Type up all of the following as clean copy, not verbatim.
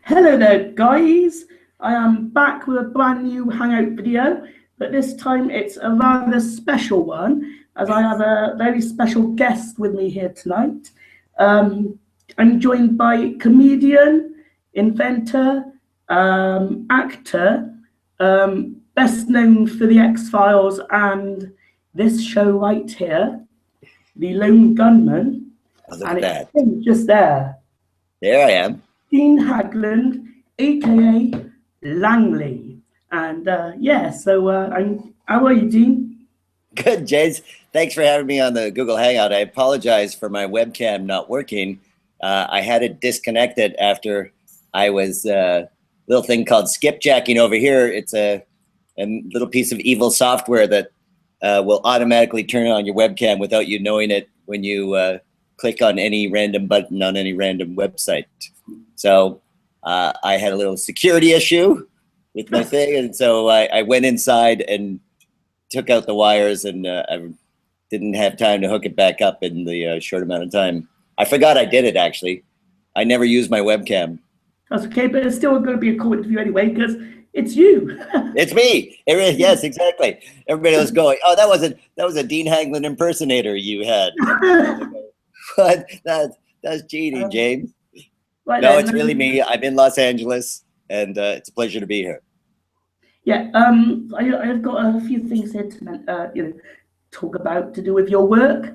Hello there, guys. I am back with a brand new Hangout video, but this time it's a rather special one, as I have a very special guest with me here tonight. I'm joined by comedian, inventor, actor, best known for The X-Files and this show right here, the Lone Gunmen. Oh, look at that. It's just there. There I am. Dean Haglund, aka Langly. And how are you, Dean? Good, James. Thanks for having me on the Google Hangout. I apologize for my webcam not working. I had it disconnected after I was a little thing called skipjacking over here. It's a little piece of evil software that will automatically turn on your webcam without you knowing it when you click on any random button on any random website. So I had a little security issue with my thing, and so I went inside and took out the wires, and I didn't have time to hook it back up in the short amount of time. I forgot I did it, actually. I never used my webcam. That's okay, but it's still going to be a cool interview anyway, because it's you. It's me. Yes, exactly. Everybody was going, oh, that was a Dean Haglund impersonator you had. But that's cheating, James. Right no, then, it's really me. I'm in Los Angeles, and it's a pleasure to be here. Yeah, I've got a few things here to talk about to do with your work.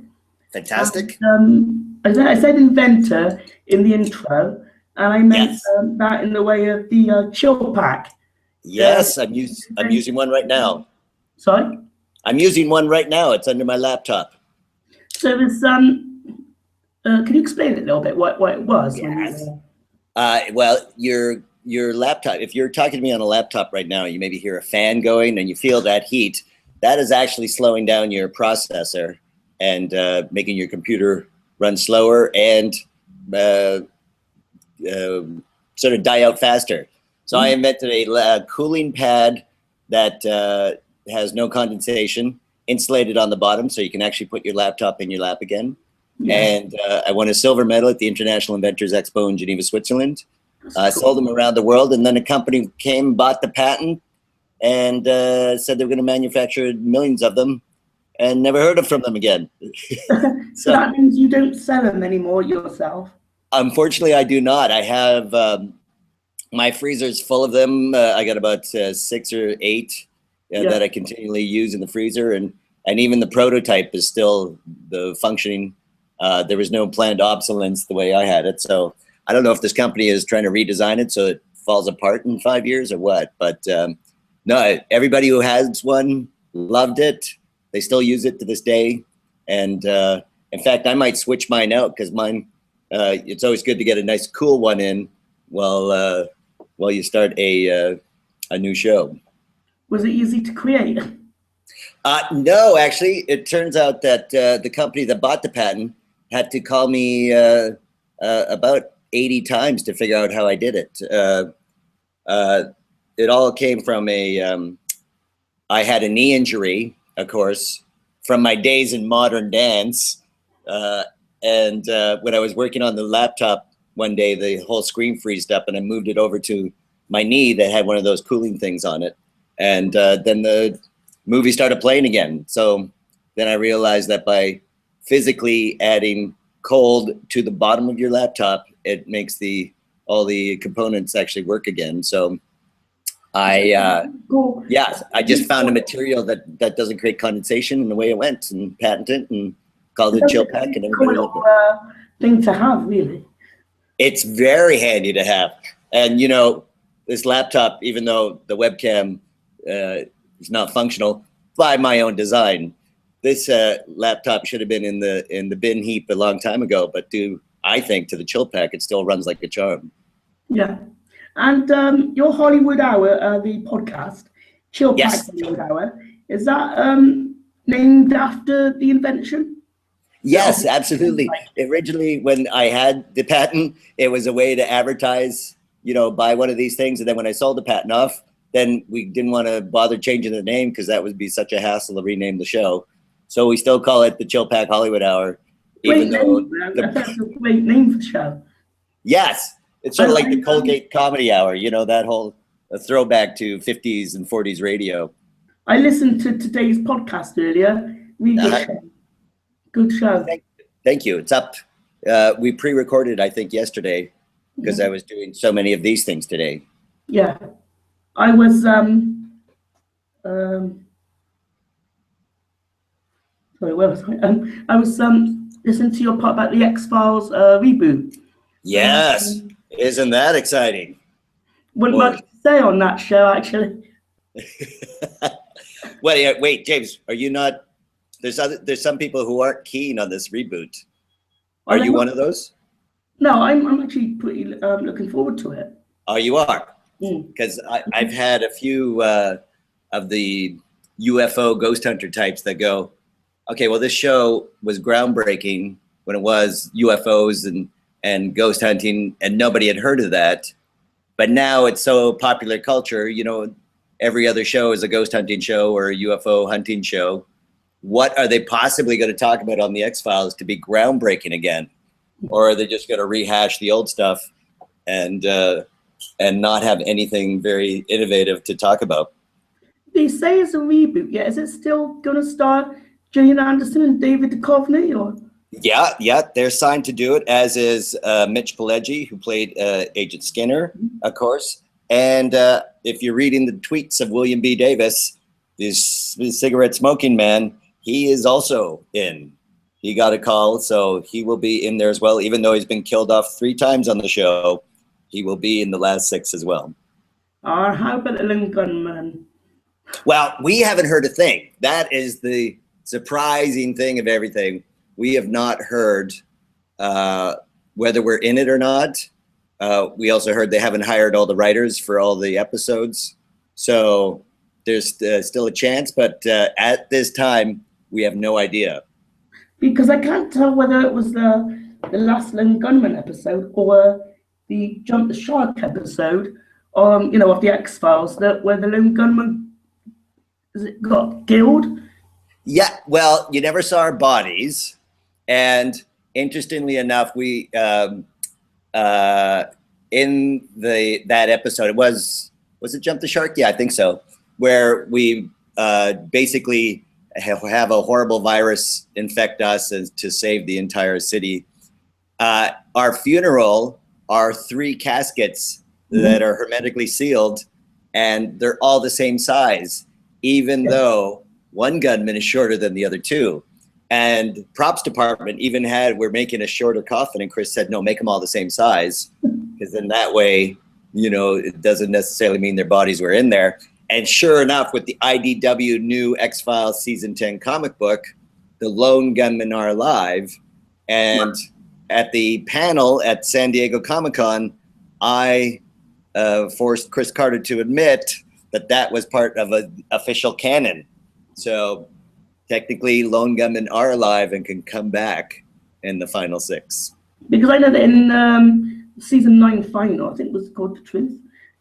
Fantastic. And, I said inventor in the intro, and I meant that in the way of the chill pack. Yes, I'm using one right now. Sorry? I'm using one right now. It's under my laptop. So this can you explain it a little bit what it was? Yes. Well, your laptop, if you're talking to me on a laptop right now, you maybe hear a fan going and you feel that heat. That is actually slowing down your processor and making your computer run slower and sort of die out faster. So I invented a cooling pad that has no condensation, insulated on the bottom, so you can actually put your laptop in your lap again. Yeah. And I won a silver medal at the International Inventors Expo in Geneva, Switzerland. I sold them around the world, and then a company came, bought the patent, and said they were going to manufacture millions of them, and never heard from them again. So that means you don't sell them anymore yourself? Unfortunately, I do not. I have my freezer's full of them. I got about 6 or 8 that I continually use in the freezer, and even the prototype is still functioning. There was no planned obsolescence the way I had it. So I don't know if this company is trying to redesign it so it falls apart in 5 years or what. But no, everybody who has one loved it. They still use it to this day. And in fact, I might switch mine out because mine, it's always good to get a nice cool one in while you start a new show. Was it easy to create? No, actually, it turns out that the company that bought the patent had to call me about 80 times to figure out how I did it. It all came from I had a knee injury, of course, from my days in modern dance. And when I was working on the laptop one day, the whole screen freezed up and I moved it over to my knee that had one of those cooling things on it. And then the movie started playing again. So then I realized that by physically adding cold to the bottom of your laptop, it makes all the components actually work again. So I just found a material that doesn't create condensation, and the way it went, and patented it and called it chill pack, and everybody loved it. Thing to have, really. It's very handy to have. And this laptop, even though the webcam is not functional by my own design, this laptop should have been in the bin heap a long time ago, but I think to the chill pack, it still runs like a charm. Yeah. And your Hollywood Hour, the podcast, Chill Pack Hollywood Hour, is that named after the invention? Yes, absolutely. Originally, when I had the patent, it was a way to advertise, buy one of these things. And then when I sold the patent off, then we didn't want to bother changing the name because that would be such a hassle to rename the show. So we still call it the Chill Pack Hollywood Hour, even though that's a great name for the show. Yes, It's sort of like the Colgate Comedy Hour, you know, that whole throwback to 50s and 40s radio. I listened to today's podcast earlier. Really good show. Good show. Thank you. It's up. We pre-recorded, I think, yesterday because I was doing so many of these things today. Yeah, I was. Sorry, where was I? I was listening to your part about the X-Files reboot. Yes, isn't that exciting? Wouldn't much to say on that show, actually. Well, yeah, wait, James, are you not? There's some people who aren't keen on this reboot. Are you one of those? No, I'm actually pretty looking forward to it. Oh, you are? Because I've had a few of the UFO ghost hunter types that go, okay, well, this show was groundbreaking when it was UFOs and ghost hunting, and nobody had heard of that. But now it's so popular culture, you know, every other show is a ghost hunting show or a UFO hunting show. What are they possibly going to talk about on the X-Files to be groundbreaking again? Or are they just going to rehash the old stuff and not have anything very innovative to talk about? They say it's a reboot. Yeah, is it still going to star Gillian Anderson and David Duchovny? Or yeah, they're signed to do it, as is Mitch Pileggi, who played Agent Skinner, of course. And if you're reading the tweets of William B. Davis, this cigarette smoking man, he is also in. He got a call, so he will be in there as well. Even though he's been killed off 3 times on the show, he will be in the last 6 as well. How about the Lone Gunmen? Well, we haven't heard a thing. That is the surprising thing of everything. We have not heard whether we're in it or not. We also heard they haven't hired all the writers for all the episodes. So there's still a chance, but at this time, we have no idea. Because I can't tell whether it was the last Lone Gunmen episode or the Jump the Shark episode, you know, of the X-Files, where the Lone Gunmen got killed. Yeah, well, you never saw our bodies, and interestingly enough, we in that episode, it was it Jump the Shark? Yeah, I think so. Where we basically have a horrible virus infect us and to save the entire city. Our funeral are 3 caskets that are hermetically sealed, and they're all the same size, even though one gunman is shorter than the other 2. And props department even we're making a shorter coffin, and Chris said, no, make them all the same size, because then that way, you know, it doesn't necessarily mean their bodies were in there. And sure enough, with the IDW new X-Files Season 10 comic book, the Lone Gunmen are alive. And at the panel at San Diego Comic-Con, I forced Chris Carter to admit that was part of an official canon. So technically, Lone Gunmen are alive and can come back in the final 6. Because I know that in Season 9 final, I think it was called The Truth,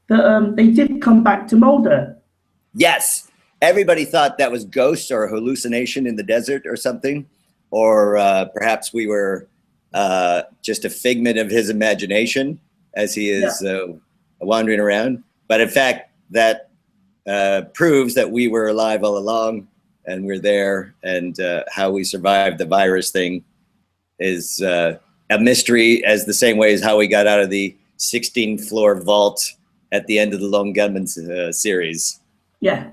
that they did come back to Mulder. Yes, everybody thought that was ghosts or a hallucination in the desert or something, or perhaps we were just a figment of his imagination as he is wandering around. But in fact, that proves that we were alive all along and we're there, and how we survived the virus thing is a mystery, as the same way as how we got out of the 16th floor vault at the end of the Lone Gunmen series. Yeah.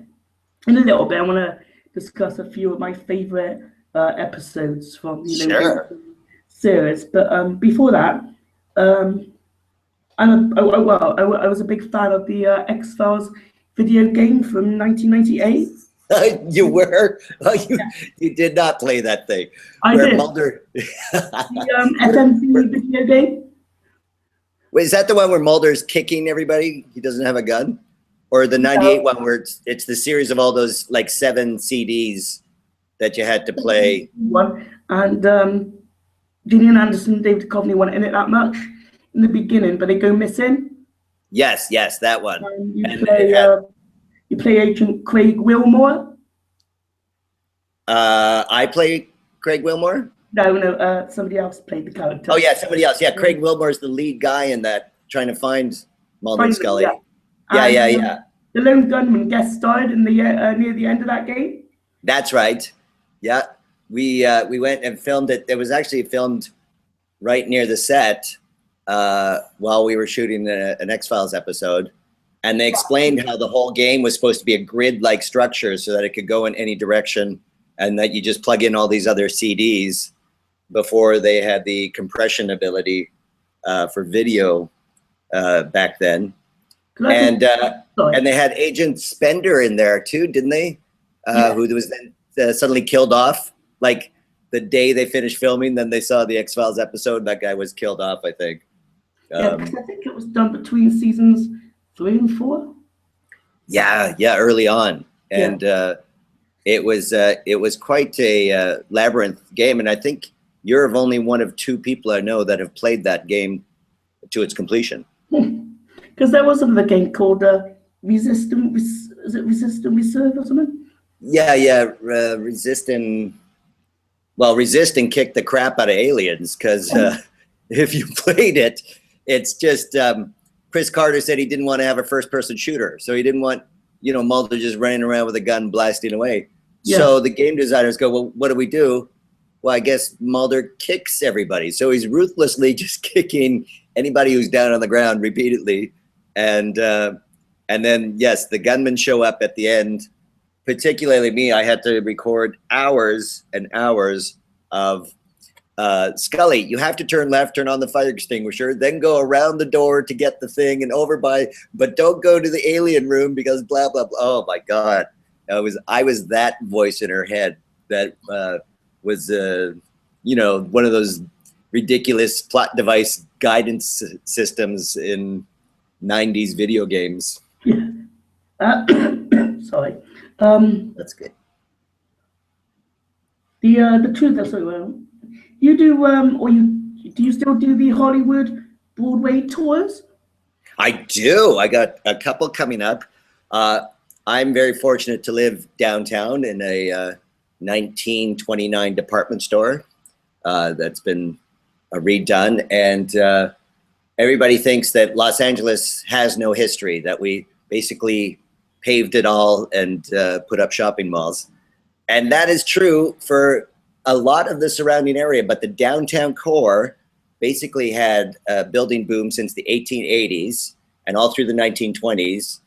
In a little bit, I want to discuss a few of my favorite episodes from the Lone Gunmen series. But before that, I was a big fan of the X-Files video game from 1998. You were? Oh, you did not play that thing. I did. Mulder... the FMV video game. Wait, is that the one where Mulder's kicking everybody? He doesn't have a gun? Or the 98 one where it's the series of all those like 7 CDs that you had to play? And Gillian Anderson and David Duchovny weren't in it that much in the beginning, but they go missing. Yes, that one. You play Agent Craig Wilmore. I play Craig Wilmore? No, somebody else played the character. Oh yeah, somebody else. Yeah, Craig Wilmore is the lead guy in that trying to find Mulder and Scully. Yeah. Yeah. The Lone Gunmen guest starred in the near the end of that game. That's right. Yeah, we went and filmed it. It was actually filmed right near the set while we were shooting an X-Files episode. And they explained how the whole game was supposed to be a grid-like structure so that it could go in any direction and that you just plug in all these other CDs before they had the compression ability for video back then. And they had Agent Spender in there too, didn't they? Who was then suddenly killed off. Like the day they finished filming, then they saw the X-Files episode. That guy was killed off, I think. I think it was done between seasons 3 and 4. Yeah, early on, and it was quite a labyrinth game. And I think you're only one of 2 people I know that have played that game to its completion. Because there was another game called Resist and Reserve or something? Yeah, Resist and kick the crap out of aliens, because if you played it, it's just Chris Carter said he didn't want to have a first-person shooter, so he didn't want Mulder just running around with a gun blasting away. Yeah. So the game designers go, well, what do we do? Well, I guess Mulder kicks everybody, so he's ruthlessly just kicking anybody who's down on the ground repeatedly. And then, yes, the gunmen show up at the end, particularly me. I had to record hours and hours of Scully, you have to turn left, turn on the fire extinguisher, then go around the door to get the thing and over but don't go to the alien room because blah, blah, blah. Oh, my God. I was that voice in her head that was, one of those ridiculous plot device guidance systems in 90s video games. Sorry. That's good. The truth, sorry, you do, or do you still do the Hollywood Broadway tours? I do. I got a couple coming up. I'm very fortunate to live downtown in a 1929 department store that's been redone, and everybody thinks that Los Angeles has no history, that we basically paved it all and put up shopping malls. And that is true for a lot of the surrounding area, but the downtown core basically had a building boom since the 1880s and all through the 1920s.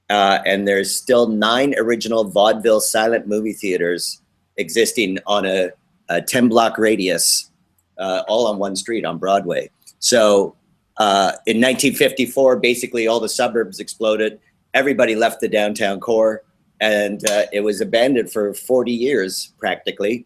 And there's still 9 original vaudeville silent movie theaters existing on a 10-block radius, all on one street on Broadway. So in 1954, basically all the suburbs exploded. Everybody left the downtown core, and it was abandoned for 40 years practically.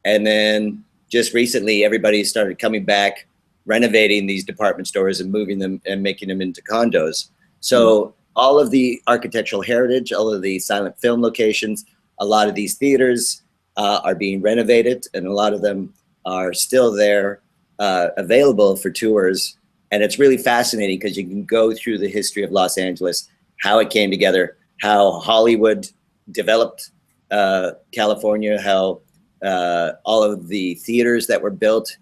And then just recently, everybody started coming back, renovating these department stores and moving them and making them into condos. So all of the architectural heritage, all of the silent film locations, a lot of these theaters are being renovated, and a lot of them are still there, available for tours. And it's really fascinating because you can go through the history of Los Angeles, how it came together, how Hollywood developed California, how all of the theaters that were built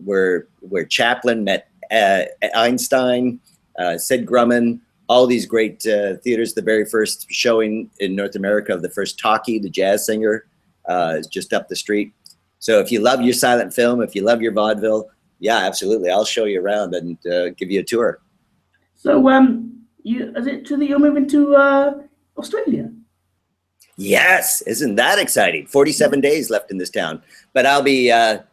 where Chaplin met Einstein, Sid Grumman, all these great theaters. The very first showing in North America of the first talkie, the jazz singer, is just up the street. So if you love your silent film, if you love your vaudeville, yeah, absolutely. I'll show you around and give you a tour. So is it true that you're moving to Australia? Yes, isn't that exciting? 47 days left in this town, but I'll be I'll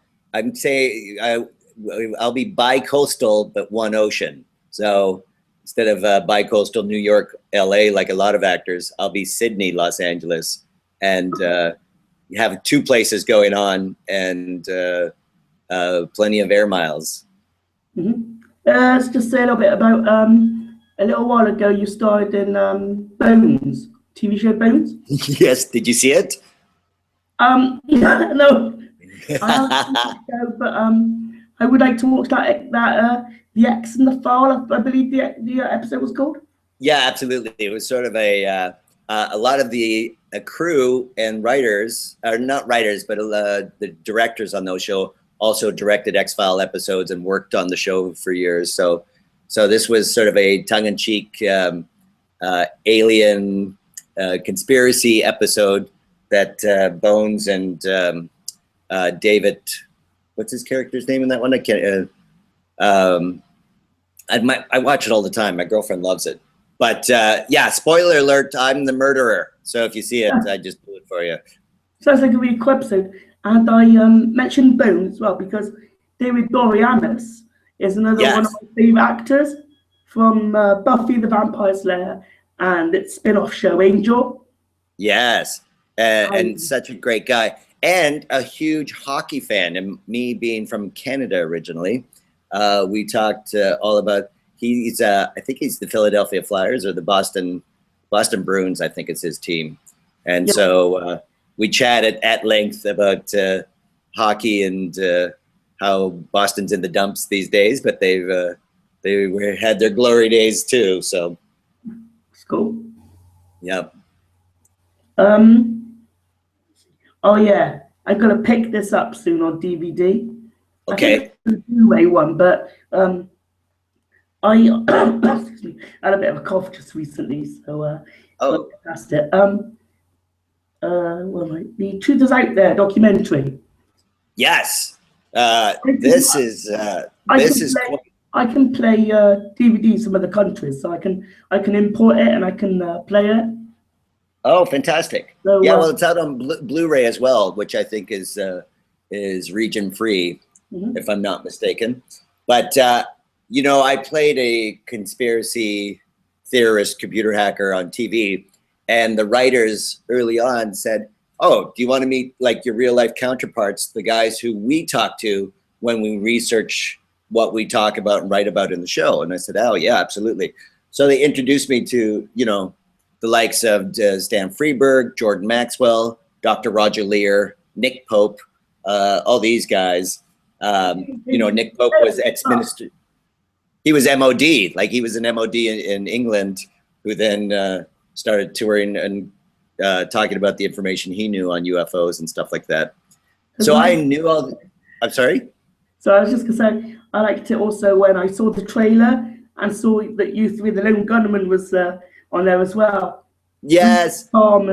be bi-coastal, but one ocean. So instead of bi-coastal New York, LA, like a lot of actors, I'll be Sydney, Los Angeles, and have 2 places going on and plenty of air miles. Let's just say a little bit about a little while ago you starred in Bones, TV show Bones. Yes, did you see it? No, I haven't seen the show, but I would like to watch that The X and the File, I believe the episode was called. Yeah, absolutely. It was sort of a lot of the crew and writers, or not writers, but the directors on those show also directed X-File episodes and worked on the show for years. So So this was sort of a tongue-in-cheek alien conspiracy episode that Bones and David, what's his character's name in that one? I can't. I watch it all the time. My girlfriend loves it. But yeah, spoiler alert, I'm the murderer. So if you see it, I just do it for you. Sounds like a really cool episode. And I mentioned Bones as well because David Boreanaz is another one of my favorite actors from Buffy the Vampire Slayer and its spin-off show Angel. Yes, and such a great guy. And a huge hockey fan. And me being from Canada originally, we talked all about, I think he's the Philadelphia Flyers or the Boston Bruins, I think it's his team. And so we chatted at length about hockey and how Boston's in the dumps these days, but they had their glory days too. So it's cool. Yep. Oh yeah, I gotta pick this up soon on DVD. Okay. I think it's the Blu-ray one, but I excuse me, I had a bit of a cough just recently, so past it. The Truth Is Out There documentary. Yes. This is I can play DVDs from other countries, so I can import it and I can play it. Oh, fantastic! So, yeah, well, it's out on Blu-ray as well, which I think is region free, if I'm not mistaken. But you know, I played a conspiracy theorist computer hacker on TV, and the writers early on said, "Oh, do you want to meet like your real life counterparts, the guys who we talk to when we research what we talk about and write about in the show?" And I said, "Oh yeah, absolutely." So they introduced me to, you know, the likes of Stan Freberg, Jordan Maxwell, Dr. Roger Lear, Nick Pope, all these guys. You know, Nick Pope was ex-minister. He was MOD, like he was an MOD in England, who then started touring and talking about the information he knew on UFOs and stuff like that. So I knew all the, I'm sorry? So I was just gonna say, I liked it also when I saw the trailer and saw that you three, the Lone Gunmen was on there as well. Yes. Tom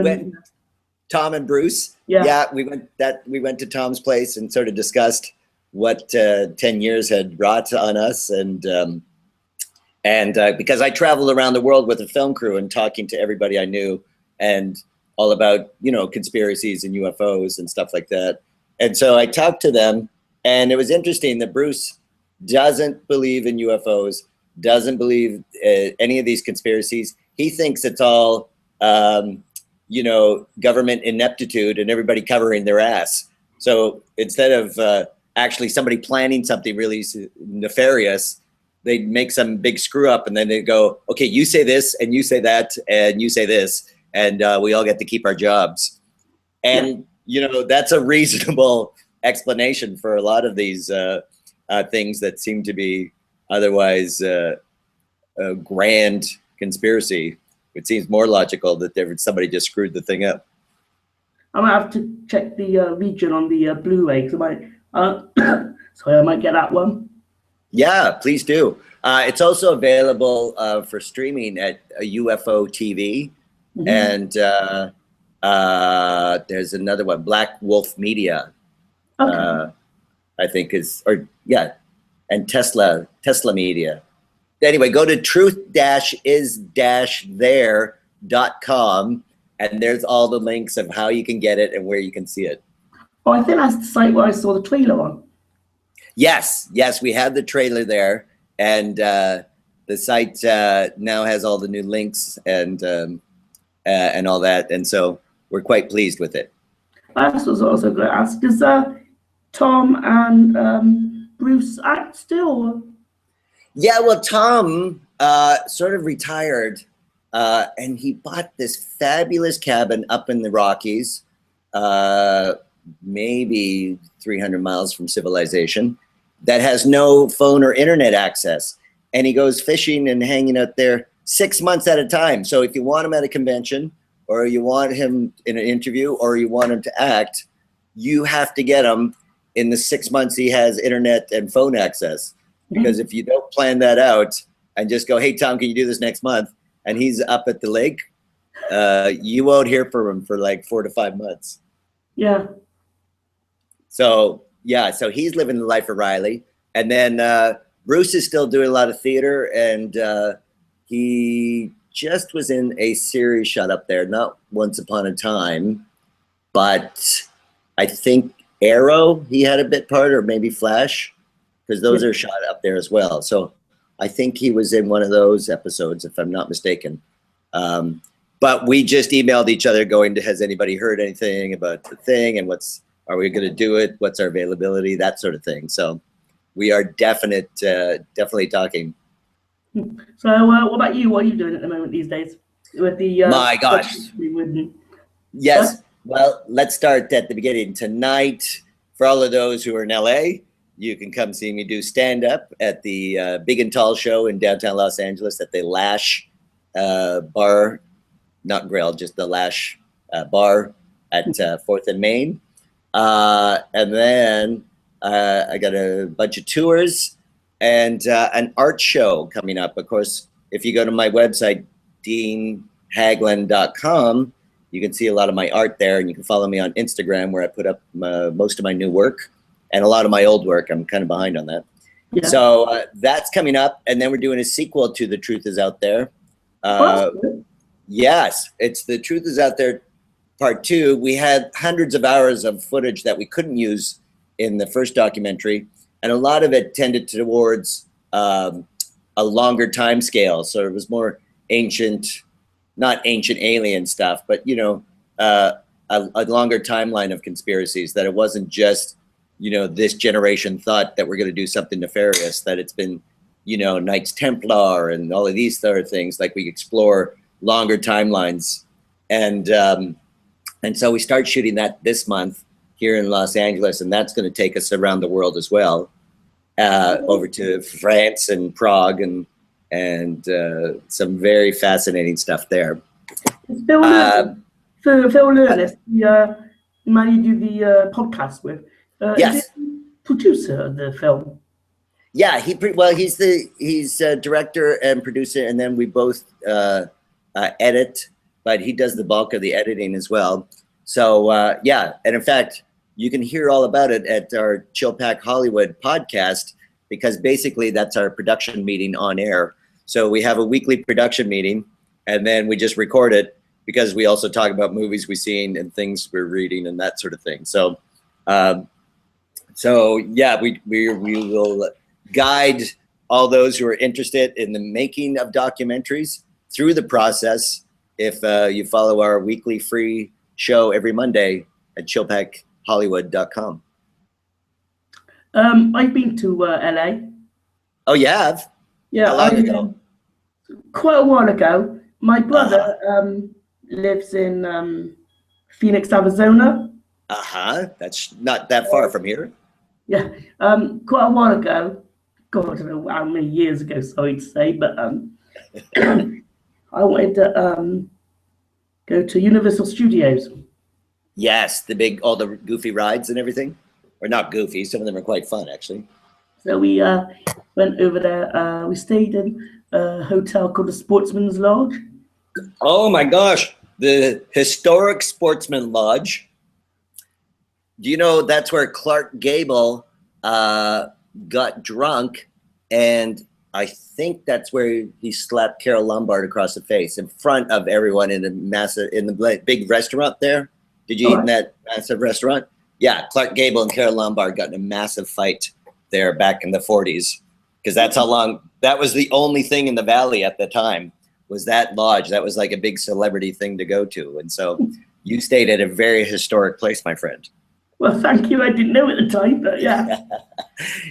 and Bruce. Yeah, we went to Tom's place and sort of discussed what 10 years had wrought on us, and because I traveled around the world with a film crew and talking to everybody I knew and all about, you know, conspiracies and UFOs and stuff like that. And so I talked to them, and it was interesting that Bruce doesn't believe in UFOs, doesn't believe any of these conspiracies. He thinks it's all, you know, government ineptitude and everybody covering their ass. So instead of actually somebody planning something really nefarious, they make some big screw up and then they go, okay, you say this and you say that and you say this, and we all get to keep our jobs. And, you know, that's a reasonable explanation for a lot of these things that seem to be otherwise a grand conspiracy. It seems more logical that somebody just screwed the thing up. I might have to check the region on the Blu-ray because I might get that one. Yeah, please do. It's also available for streaming at UFO TV, and there's another one, Black Wolf Media. Okay. I think and Tesla Media. Anyway, go to truth-is-there.com, and there's all the links of how you can get it and where you can see it. Oh, I think that's the site where I saw the trailer on. Yes, we have the trailer there, and the site now has all the new links and all that, and so we're quite pleased with it. I was also going to ask, does Tom and Bruce act still? Yeah, well, Tom sort of retired, and he bought this fabulous cabin up in the Rockies, maybe 300 miles from civilization, that has no phone or internet access. And he goes fishing and hanging out there 6 months at a time. So if you want him at a convention, or you want him in an interview, or you want him to act, you have to get him in the 6 months he has internet and phone access. Because if you don't plan that out, and just go, hey, Tom, can you do this next month? And he's up at the lake. You won't hear from him for like 4 to 5 months. Yeah. So, yeah, so he's living the life of Riley. And then Bruce is still doing a lot of theater, and he just was in a series shot up there, not Once Upon a Time, but I think Arrow, he had a bit part, or maybe Flash, because those are shot up there as well. So I think he was in one of those episodes, if I'm not mistaken. But we just emailed each other going to, has anybody heard anything about the thing, and are we going to do it? What's our availability? That sort of thing. So we are definitely talking. So what about you? What are you doing at the moment these days? With the my gosh. Yes. Well, let's start at the beginning. Tonight, for all of those who are in LA, you can come see me do stand-up at the Big and Tall show in downtown Los Angeles at the Lash bar, not grill, just the Lash bar at 4th and Main. And then I got a bunch of tours and an art show coming up. Of course, if you go to my website, deanhaglund.com, you can see a lot of my art there, and you can follow me on Instagram, where I put up most of my new work and a lot of my old work. I'm kind of behind on that. Yeah. So that's coming up, and then we're doing a sequel to The Truth Is Out There. Yes, it's The Truth Is Out There Part 2. We had hundreds of hours of footage that we couldn't use in the first documentary, and a lot of it tended towards a longer time scale. So it was more ancient, not ancient alien stuff, but, you know, a longer timeline of conspiracies, that it wasn't just, you know, this generation thought that we're going to do something nefarious, that it's been, you know, Knights Templar and all of these sort of things. Like, we explore longer timelines. And so we start shooting that this month here in Los Angeles, and that's going to take us around the world as well, over to France and Prague, and some very fascinating stuff there. Phil Lewis, the man you do the podcast with, yes, is the producer of the film. Yeah, he's director and producer, and then we both edit, but he does the bulk of the editing as well. So yeah, and in fact, you can hear all about it at our Chill Pack Hollywood podcast, because basically that's our production meeting on air. So we have a weekly production meeting, and then we just record it, because we also talk about movies we've seen and things we're reading and that sort of thing. So, so yeah, we will guide all those who are interested in the making of documentaries through the process. If you follow our weekly free show every Monday at chillpackhollywood.com. I've been to LA. Oh, you have? Yeah. How long ago? Quite a while ago. My brother lives in Phoenix, Arizona. That's not that far from here. Yeah. Quite a while ago. God, I don't know how many years ago, sorry to say, but I wanted to go to Universal Studios. Yes, all the goofy rides and everything. Or not goofy, some of them are quite fun, actually. So we went over there. We stayed in a hotel called the Sportsman's Lodge. Oh my gosh, the historic Sportsman Lodge. Do you know that's where Clark Gable got drunk, and I think that's where he slapped Carole Lombard across the face in front of everyone in the big restaurant there? Did you eat in that massive restaurant? Yeah, Clark Gable and Carole Lombard got in a massive fight there back in the 40s, because that's how long, that was the only thing in the Valley at the time, was that lodge. That was like a big celebrity thing to go to. And so you stayed at a very historic place, my friend. Well, thank you. I didn't know at the time, but yeah.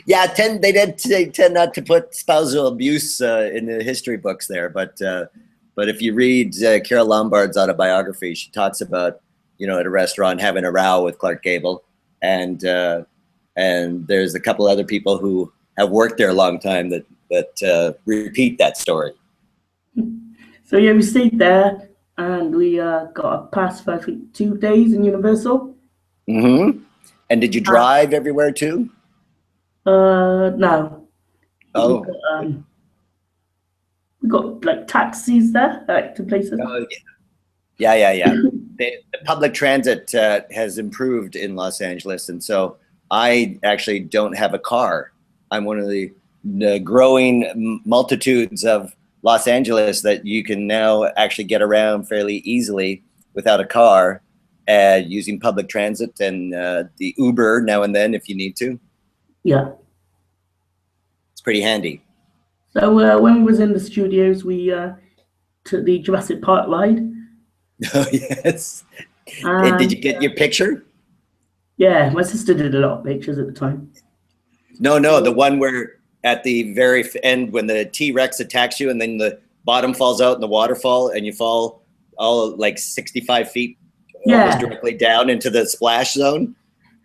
Yeah, they tend not to put spousal abuse in the history books there. But if you read Carole Lombard's autobiography, she talks about, you know, at a restaurant having a row with Clark Gable, and there's a couple other people who have worked there a long time that repeat that story. So yeah, we stayed there, and we got a pass for, I think, 2 days in Universal. Mm-hmm. And did you drive everywhere too? No. Oh. We've got like taxis there, like to places. Oh, yeah. The public transit has improved in Los Angeles, and so I actually don't have a car. I'm one of the growing multitudes of Los Angeles that you can now actually get around fairly easily without a car, using public transit and the Uber now and then if you need to. Yeah. It's pretty handy. So when we was in the studios, we took the Jurassic Park ride. Oh, yes. And, did you get your picture? Yeah, my sister did a lot of pictures at the time. No, the one where at the very end when the T-Rex attacks you and then the bottom falls out in the waterfall and you fall all like 65 feet almost directly down into the splash zone.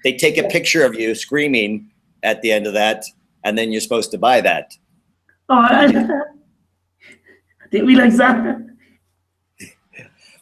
They take a picture of you screaming at the end of that, and then you're supposed to buy that. Oh, I didn't realize that.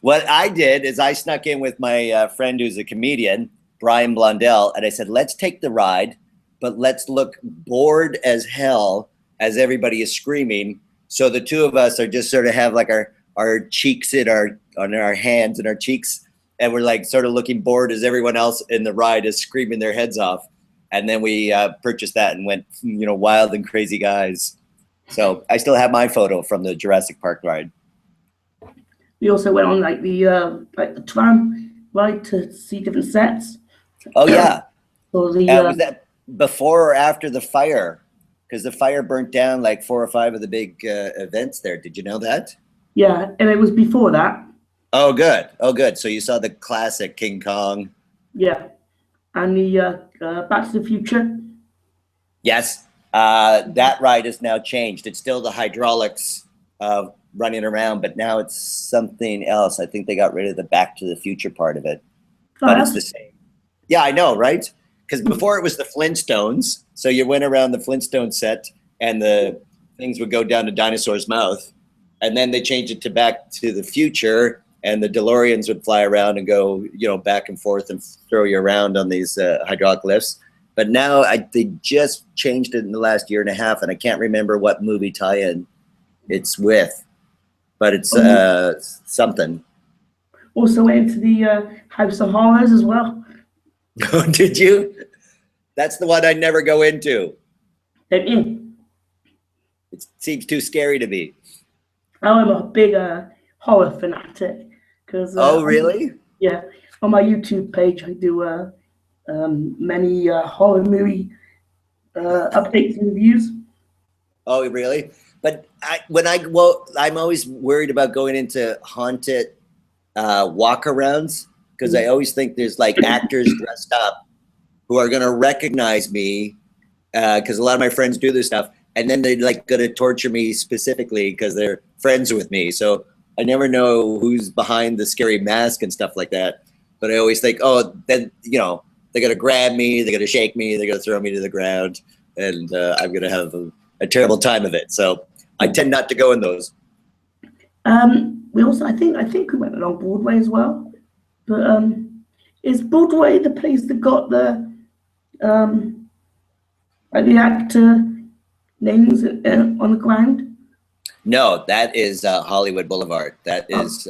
What I did is I snuck in with my friend who's a comedian, Brian Blondell, and I said, let's take the ride, but let's look bored as hell as everybody is screaming. So the two of us are just sort of have like our cheeks on our hands and our cheeks, and we're like sort of looking bored as everyone else in the ride is screaming their heads off. And then we purchased that and went, wild and crazy guys. So I still have my photo from the Jurassic Park ride. We also went on like the tram ride to see different sets. Oh yeah. So was that before or after the fire? Because the fire burnt down like 4 or 5 of the big events there. Did you know that? Yeah, and it was before that. Oh, good. Oh, good. So you saw the classic King Kong. Yeah, and the Back to the Future. Yes, that ride has now changed. It's still the hydraulics running around, but now it's something else. I think they got rid of the Back to the Future part of it, but it's the same. Yeah, I know, right? Because before it was the Flintstones, so you went around the Flintstone set, and the things would go down a dinosaur's mouth, and then they changed it to Back to the Future, and the DeLoreans would fly around and go, back and forth and throw you around on these hydraulic lifts. But now they just changed it in the last year and a half, and I can't remember what movie tie-in it's with, but it's something. Also went into the House of Horrors as well. Oh, did you? That's the one I never go into. Don't you? It seems too scary to me. I'm a big horror fanatic. Oh, really? Yeah. On my YouTube page, I do many horror movie updates and reviews. Oh, really? But I'm always worried about going into haunted walk-arounds, because I always think there's like actors dressed up who are going to recognize me, because a lot of my friends do this stuff, and then they're like going to torture me specifically because they're friends with me. So I never know who's behind the scary mask and stuff like that. But I always think, oh, then they're going to grab me, they're going to shake me, they're going to throw me to the ground, and I'm going to have a terrible time of it. So I tend not to go in those. We also, I think we went along Broadway as well. But is Broadway the place that got the like the actor names on the ground? No, that is Hollywood Boulevard. That is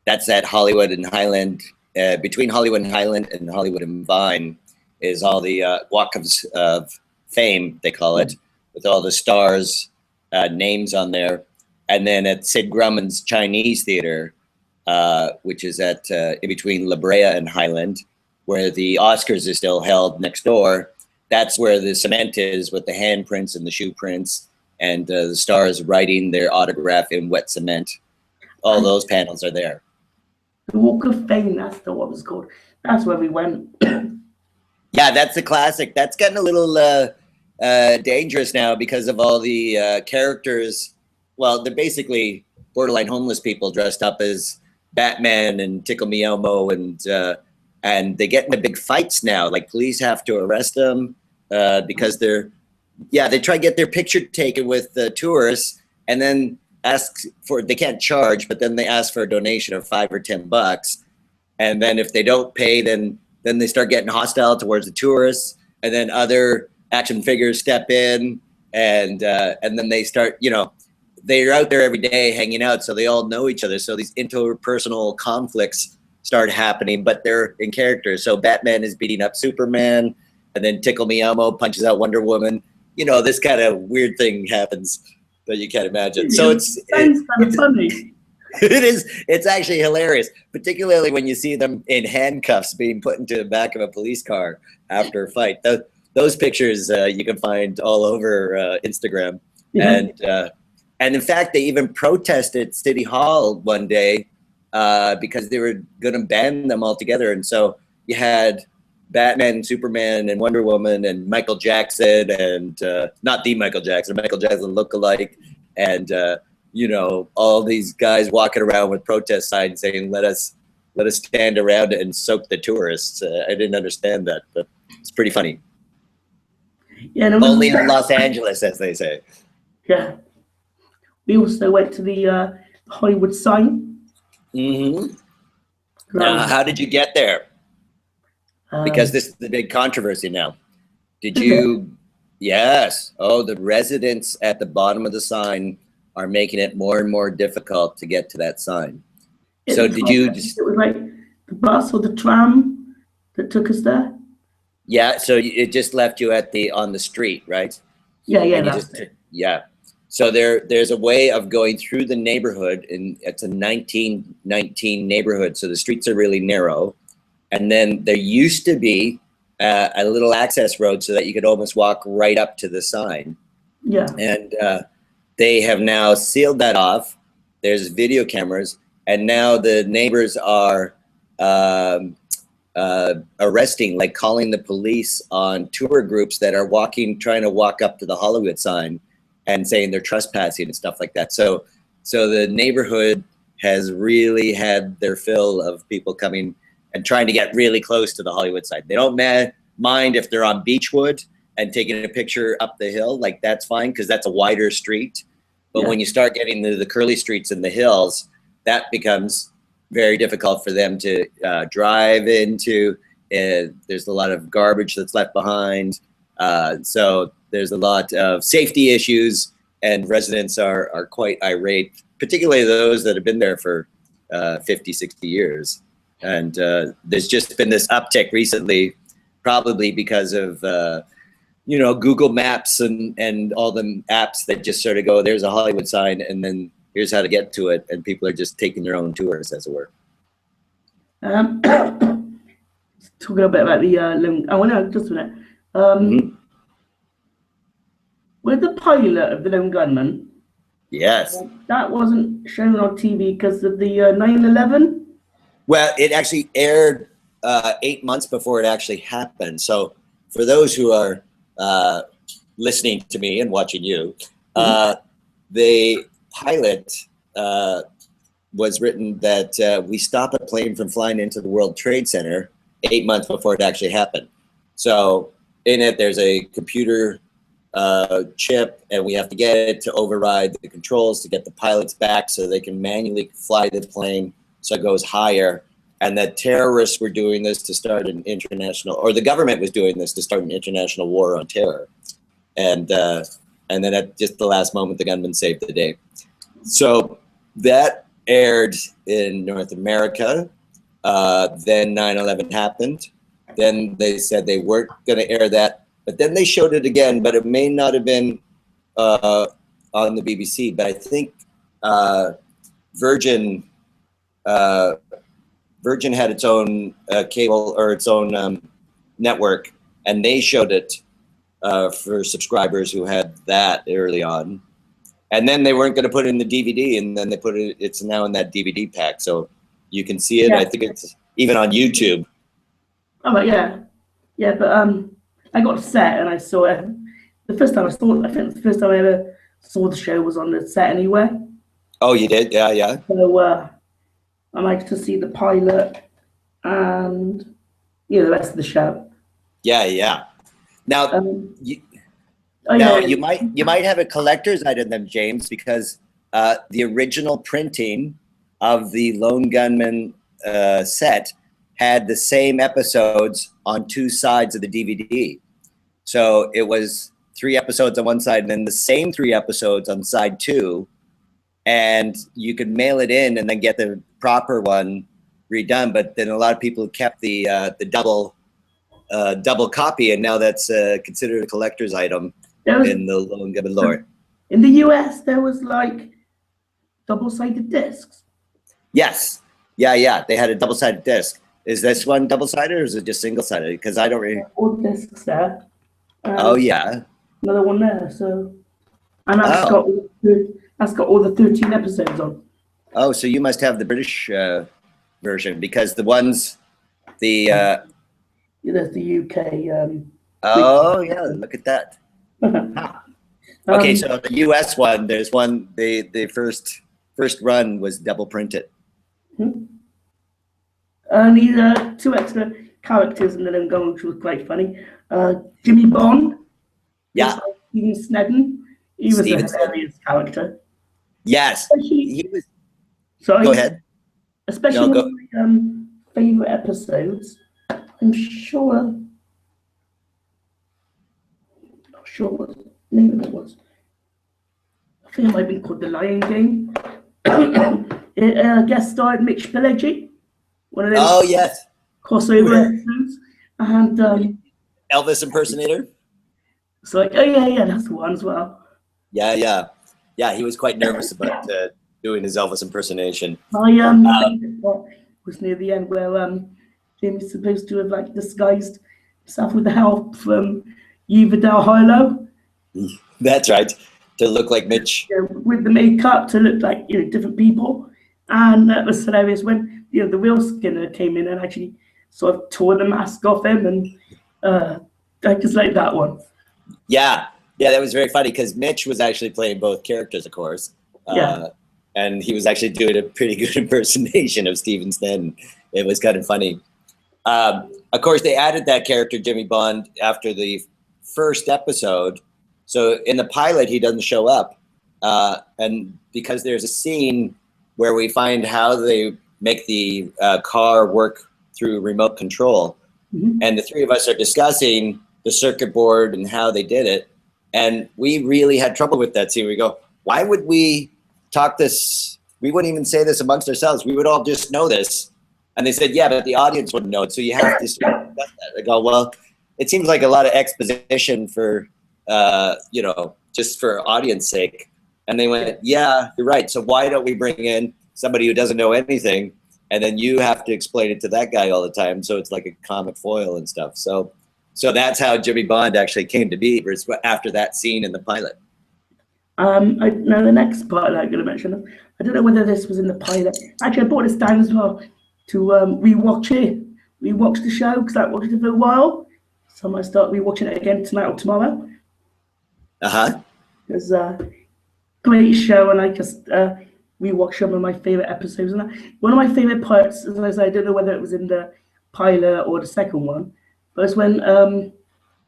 that's at Hollywood and Highland. Between Hollywood and Highland and Hollywood and Vine is all the Walk of Fame, they call it, with all the stars' names on there. And then at Sid Grumman's Chinese Theater, which is at in between La Brea and Highland, where the Oscars are still held next door. That's where the cement is with the handprints and the shoe prints and the stars writing their autograph in wet cement. All those panels are there. The Walk of Fame, that's what it was called. That's where we went. Yeah, that's the classic. That's getting a little dangerous now because of all the characters. Well, they're basically borderline homeless people dressed up as Batman and Tickle Me Elmo, and they get into big fights now. Like police have to arrest them because they try to get their picture taken with the tourists, and then they can't charge, but then they ask for a donation of $5 or $10, and then if they don't pay, then they start getting hostile towards the tourists, and then other action figures step in, and then they start, they're out there every day hanging out, so they all know each other. So these interpersonal conflicts start happening, but they're in character. So Batman is beating up Superman, and then Tickle Me Elmo punches out Wonder Woman. You know, this kind of weird thing happens that you can't imagine. So Sounds kind of funny. it is. It's actually hilarious, particularly when you see them in handcuffs being put into the back of a police car after a fight. Those pictures you can find all over Instagram. Yeah. And in fact, they even protested City Hall one day because they were going to ban them altogether. And so you had Batman and Superman and Wonder Woman and Michael Jackson and not the Michael Jackson lookalike, and you know, all these guys walking around with protest signs saying, let us stand around and soak the tourists. I didn't understand that, but it's pretty funny. Yeah, only in Los Angeles, as they say. Yeah. We also went to the Hollywood sign. Mm-hmm. How did you get there? Because this is the big controversy now. Did you? Yes. Oh, the residents at the bottom of the sign are making it more and more difficult to get to that sign. So did you just? It was like the bus or the tram that took us there. Yeah. So it just left you on the street, right? Yeah. Yeah. That's it. Yeah. So there's a way of going through the neighborhood, and it's a 1919 neighborhood. So the streets are really narrow. And then there used to be a little access road so that you could almost walk right up to the sign. Yeah. And they have now sealed that off. There's video cameras, and now the neighbors are arresting, like calling the police on tour groups that are trying to walk up to the Hollywood sign and saying they're trespassing and stuff like that. So the neighborhood has really had their fill of people coming and trying to get really close to the Hollywood side. They don't mind if they're on Beechwood and taking a picture up the hill, like that's fine because that's a wider street. But when you start getting to the curly streets and the hills, that becomes very difficult for them to drive into. There's a lot of garbage that's left behind. So there's a lot of safety issues, and residents are quite irate, particularly those that have been there for 50, 60 years. And there's just been this uptick recently, probably because of Google Maps and all the apps that just sort of go, there's a Hollywood sign, and then here's how to get to it, and people are just taking their own tours, as it were. Talking a bit about the just a minute. With the pilot of the Lone Gunmen, yes, that wasn't shown on TV because of the 9/11. Well, it actually aired 8 months before it actually happened. So for those who are listening to me and watching you, the pilot was written that we stop a plane from flying into the World Trade Center 8 months before it actually happened. So in it, there's a computer chip, and we have to get it to override the controls to get the pilots back so they can manually fly the plane so it goes higher. And that terrorists were doing this to start an international, or the government was doing this to start an international war on terror. And then at just the last moment, the gunmen saved the day. So that aired in North America. Then 9/11 happened. Then they said they weren't going to air that, but then they showed it again, but it may not have been on the BBC, but I think Virgin had its own cable or its own network, and they showed it for subscribers who had that early on. And then they weren't going to put it in the DVD, and then they put it, it's now in that DVD pack. So you can see it. Yeah. I think it's even on YouTube. Oh, but yeah. Yeah, but I got set and I saw it. The first time I saw it, I think the first time I ever saw the show was on the set anyway. Oh, you did? Yeah, yeah. So I like to see the pilot and the rest of the show. Yeah, yeah. Now, you might have a collector's item, James, because the original printing of the Lone Gunmen set had the same episodes on two sides of the DVD. So it was 3 episodes on one side and then the same 3 episodes on side 2. and you could mail it in and then get the proper one redone. But then a lot of people kept the double copy, and now that's considered a collector's item in the Lone Gunmen lore. In the US, there was like double-sided discs. Yes, yeah, they had a double-sided disc. Is this one double-sided or is it just single-sided? Because I don't really. All discs there. Oh yeah. Another one there. So, and that's got all the 13 episodes on. Oh, so you must have the British version, because the ones Yeah, there's the UK. Oh yeah, look at that. Okay, so the US one, there's one. The first run was double printed. Only two extra characters in the Lone Gunmen, which was quite funny. Jimmy Bond. Yeah. Stephen Snedden. He was a hilarious character. Yes. He was. Sorry. Go ahead. Especially one of my favorite episodes. I'm sure. Not sure what the name of it was. I think it might have been called The Lion Game. It guest starred Mitch Pileggi. One of those. Oh yes. Crossover episodes. And Elvis impersonator. It's like, oh yeah, that's the one as well. Yeah. He was quite nervous about doing his Elvis impersonation. My favorite part was near the end where Jimmy's supposed to have like disguised himself with the help from Yvedal Harlow. That's right, to look like Mitch. With the makeup to look like different people, and that was hilarious when the real Skinner came in and actually sort of tore the mask off him, and I just like that one. Yeah, that was very funny because Mitch was actually playing both characters, of course. And he was actually doing a pretty good impersonation of Stephen Snedden. It was kind of funny. Of course, they added that character, Jimmy Bond, after the first episode. So in the pilot, he doesn't show up. And because there's a scene where we find how they make the car work through remote control. And the three of us are discussing the circuit board and how they did it. And we really had trouble with that scene. We go, why would we talk this? We wouldn't even say this amongst ourselves. We would all just know this. And they said, yeah, but the audience wouldn't know it. So you have to discuss that. I go, well, it seems like a lot of exposition for, just for audience sake. And they went, yeah, you're right. So why don't we bring in somebody who doesn't know anything? And then you have to explain it to that guy all the time. So it's like a comic foil and stuff. So that's how Jimmy Bond actually came to be, after that scene in the pilot. Now the next part I'm going to mention, I don't know whether this was in the pilot. Actually, I brought this down as well to rewatch the show, because I watched it for a while. So I might start rewatching it again tonight or tomorrow. It's a great show, and I just rewatched some of my favorite episodes. And one of my favorite parts, as I said, I don't know whether it was in the pilot or the second one, but it's when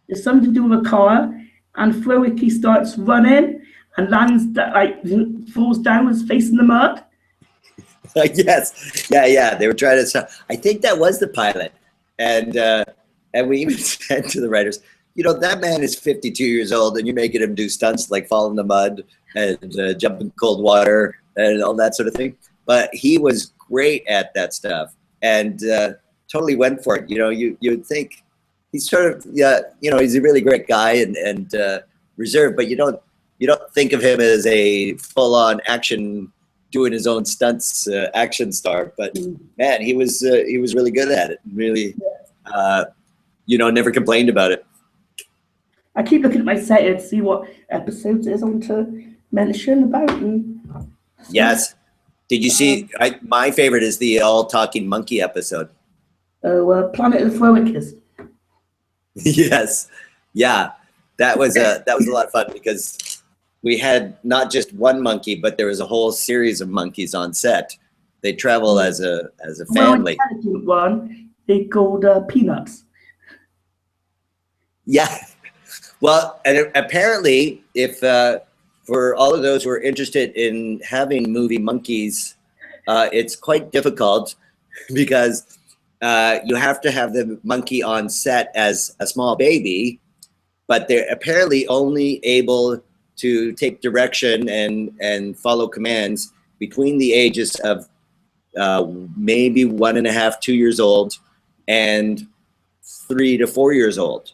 there's something to do with a car, and Frowicky starts running and lands, falls down with his face in the mud. Yes, yeah. They were trying to. I think that was the pilot, and we even said to the writers, that man is 52 years old, and you're making him do stunts like fall in the mud and jump in cold water and all that sort of thing. But he was great at that stuff, and totally went for it. You'd think he's sort of, he's a really great guy and reserved, but you don't think of him as a full-on action, doing his own stunts action star. But man, he was really good at it. Really, never complained about it. I keep looking at my set to see what episodes it is I want to mention about. Yes. Did you see? My favorite is the all talking monkey episode. Oh, Planet of the Frowickers. Yes. Yeah. That was a lot of fun because we had not just one monkey, but there was a whole series of monkeys on set. They travel as a family. One they called Peanuts. Yeah. Well, and apparently, if for all of those who are interested in having movie monkeys, it's quite difficult because you have to have the monkey on set as a small baby, but they're apparently only able to take direction and follow commands between the ages of maybe 1.5, 2 years old and 3 to 4 years old.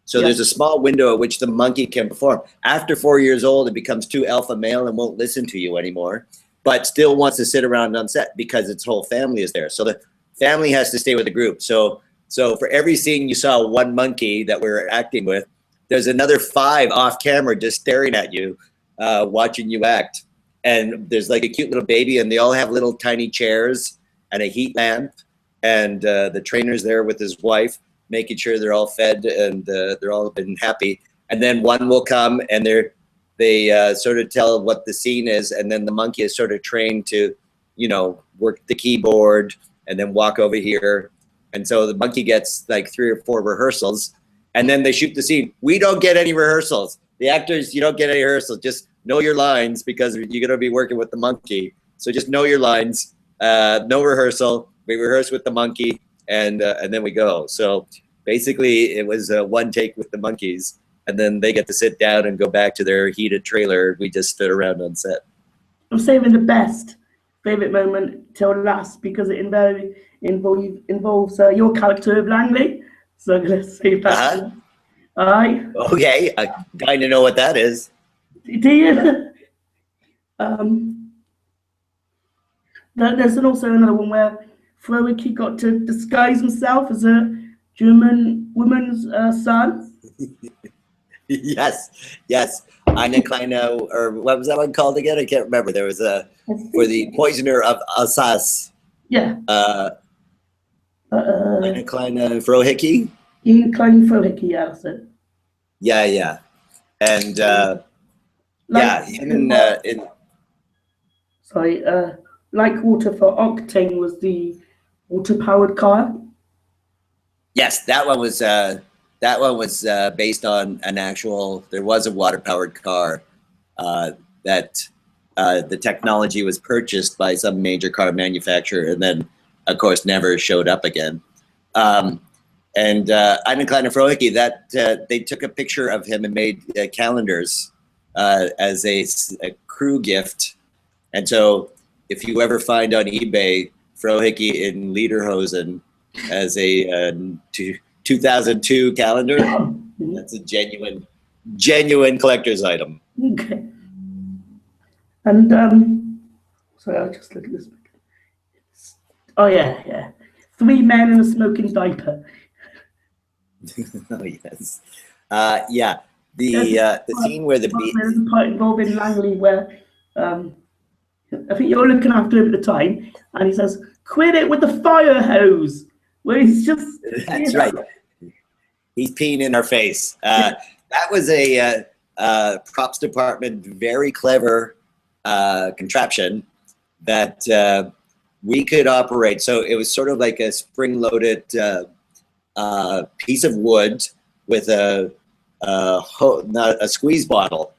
So there's a small window at which the monkey can perform. After 4 years old, it becomes too alpha male and won't listen to you anymore, but still wants to sit around on set because its whole family is there. So the family has to stay with the group. So for every scene you saw one monkey that we're acting with, there's another 5 off camera just staring at you, watching you act. And there's like a cute little baby, and they all have little tiny chairs and a heat lamp. And the trainer's there with his wife, making sure they're all fed and they're all been happy. And then one will come and they sort of tell what the scene is. And then the monkey is sort of trained to, you know, work the keyboard and then walk over here. And so the monkey gets like 3 or 4 rehearsals, and then they shoot the scene. We don't get any rehearsals. The actors, you don't get any rehearsals. Just know your lines because you're going to be working with the monkey. So just know your lines, no rehearsal. We rehearse with the monkey, and then we go. So basically it was one take with the monkeys, and then they get to sit down and go back to their heated trailer. We just stood around on set. I'm saving the best favorite moment till last because it involves your character of Langley. So let's save that. All right. Okay, I kind of know what that is. Do you? There's also another one where Frohike got to disguise himself as a German woman's son. Yes. Eine kleine, or what was that one called again? I can't remember. There was for the poisoner of Alsace. Yeah. Eine kleine Frohike? Eine kleine Frohike, yeah, that's it. Yeah. And Like Water for Octane was the water-powered car. Yes, that one was based on an actual. There was a water-powered car that the technology was purchased by some major car manufacturer, and then, of course, never showed up again. And Eine kleine Frohike, that they took a picture of him and made calendars as a crew gift. And so, if you ever find on eBay Frohike in Lederhosen as a 2002 calendar, that's a genuine collector's item. Okay. And sorry, I'll just look at this. Oh yeah. 3 men in a smoking diaper. Oh yes. Yeah. The scene where the there's a part involving Langley where I think you're looking after him at the time, and he says, "Quit it with the fire hose." Where he's just. That's right. He's peeing in our face. That was a props department very clever contraption that we could operate. So it was sort of like a spring-loaded piece of wood with a squeeze bottle,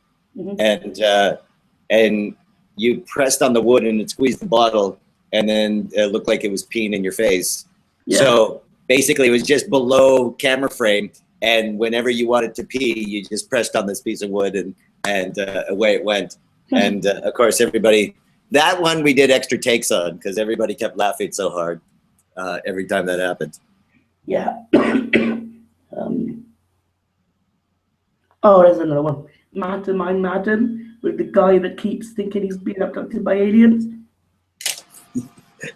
and you pressed on the wood and it squeezed the bottle, and then it looked like it was peeing in your face. Yeah. So basically it was just below camera frame, and whenever you wanted to pee, you just pressed on this piece of wood and away it went. And of course everybody, that one we did extra takes on because everybody kept laughing so hard every time that happened. Yeah. Oh, there's another one. Madam, I'm Madam, with the guy that keeps thinking he's being abducted by aliens.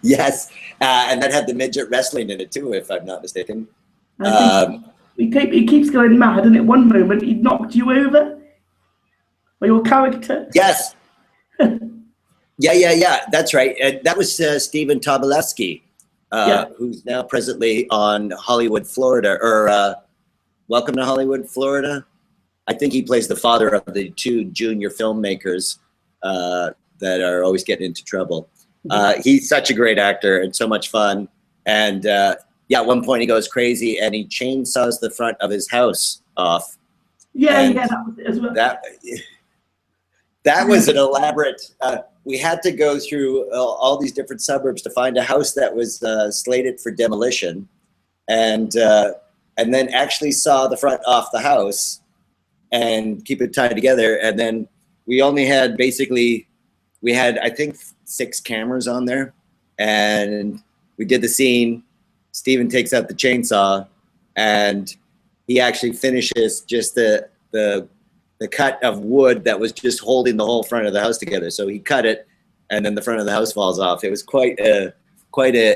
Yes, and that had the midget wrestling in it too, if I'm not mistaken. He keeps going mad, and at one moment he knocked you over, or your character. Yes. Yeah. That's right. That was Stephen Tobolewsky, who's now presently on Hollywood, Florida, or Welcome to Hollywood, Florida. I think he plays the father of the 2 junior filmmakers that are always getting into trouble. He's such a great actor and so much fun. And at one point he goes crazy and he chainsaws the front of his house off. Yeah, that was it as well. That was an elaborate. We had to go through all these different suburbs to find a house that was slated for demolition, and then actually saw the front off the house. and keep it tied together. And then we only had we had, I think, 6 cameras on there, and we did the scene. Steven takes out the chainsaw, and he actually finishes just the cut of wood that was just holding the whole front of the house together. So he cut it, and then the front of the house falls off. It was quite a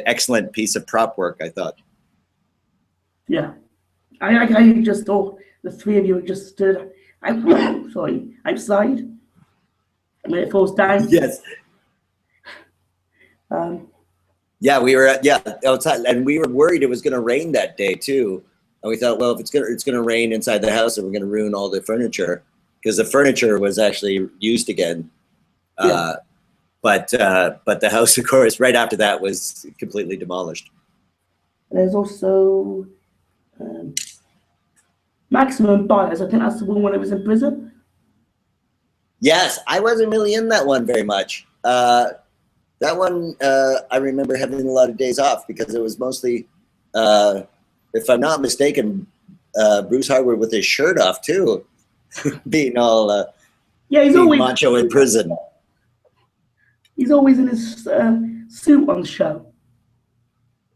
excellent piece of prop work, I thought. Yeah, I just thought the 3 of you just stood outside when it falls down. Yes. Yeah, we were outside, and we were worried it was going to rain that day too. And we thought, well, if it's gonna rain inside the house, and we're going to ruin all the furniture, because the furniture was actually used again. Yeah. But the house, of course, right after that was completely demolished. There's also Maximum Buyers. I think that's the one when it was in prison. Yes, I wasn't really in that one very much. That one, I remember having a lot of days off because it was mostly, if I'm not mistaken, Bruce Harwood with his shirt off too, being all he's always macho in prison. He's always in his suit on the show.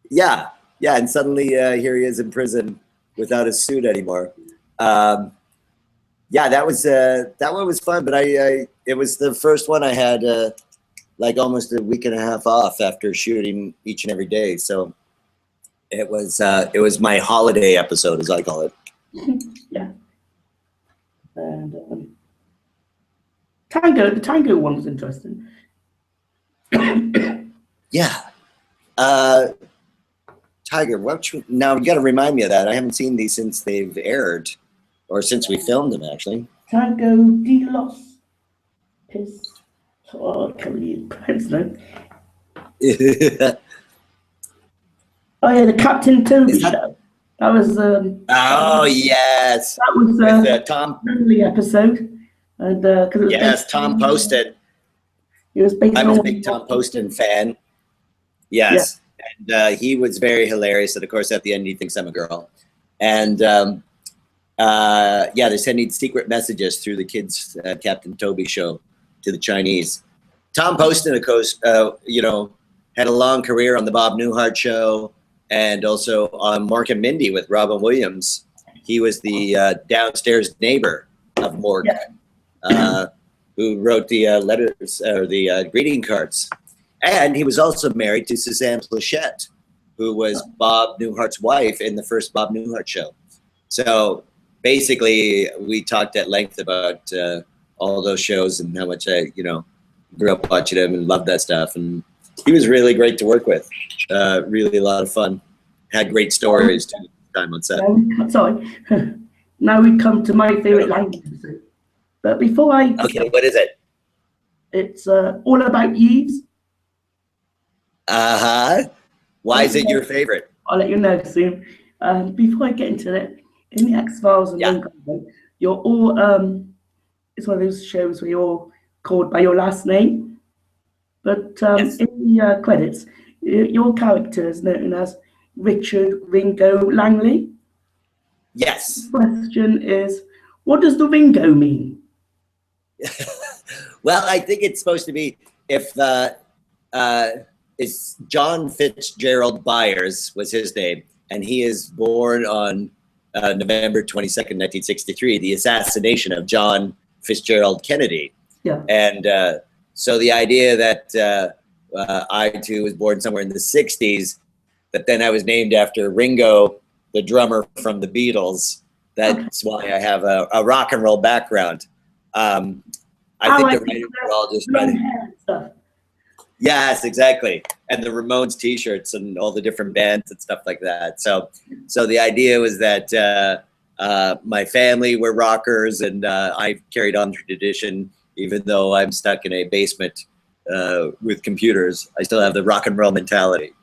Yeah, and suddenly here he is in prison without his suit anymore. Yeah, that one was fun, but it was the first one I had like almost a week and a half off after shooting each and every day. So it was my holiday episode, as I call it. Yeah. And the tango one was interesting. Yeah. Tiger, now you got to remind me of that. I haven't seen these since they've aired, or since we filmed them, actually. Tango de los I can't really pronounce them. Oh yeah, the Captain Toby show. That was. Oh yes. That was with Tom. Friendly episode, and because yes, Tom Poston. It was based I was on a big Tom Poston fan. Yes, yeah. And he was very hilarious. And of course, at the end, he thinks I'm a girl. And yeah, they're sending secret messages through the kids' Captain Toby show to the Chinese. Tom Poston, of course, had a long career on the Bob Newhart show, and also on Mork and Mindy with Robin Williams. He was the downstairs neighbor of Mork, who wrote the letters or the greeting cards. And he was also married to Suzanne Plachette, who was Bob Newhart's wife in the first Bob Newhart show. So basically, we talked at length about all those shows and how much I, grew up watching them and loved that stuff. And he was really great to work with. Really a lot of fun. Had great stories too. Time on set. Sorry. Now we come to my favorite language. But before okay, what is it? It's All About Yves. Why is it your favorite? I'll let you know soon. Before I get into it, in the X-Files and Lone Gunmen, you're all it's one of those shows where you're all called by your last name. But yes. In the credits, your character is known as Richard Ringo Langly. Yes. The question is, what does the Ringo mean? Well, I think it's supposed to be if it's John Fitzgerald Byers was his name, and he is born on November 22nd, 1963, the assassination of John Fitzgerald Kennedy. Yeah. And so the idea that I too was born somewhere in the 60s, but then I was named after Ringo, the drummer from the Beatles. That's why I have a rock and roll background. I think the writers were all just trying to. Yes, exactly. And the Ramones T-shirts and all the different bands and stuff like that. So the idea was that my family were rockers, and I carried on the tradition, even though I'm stuck in a basement with computers. I still have the rock and roll mentality.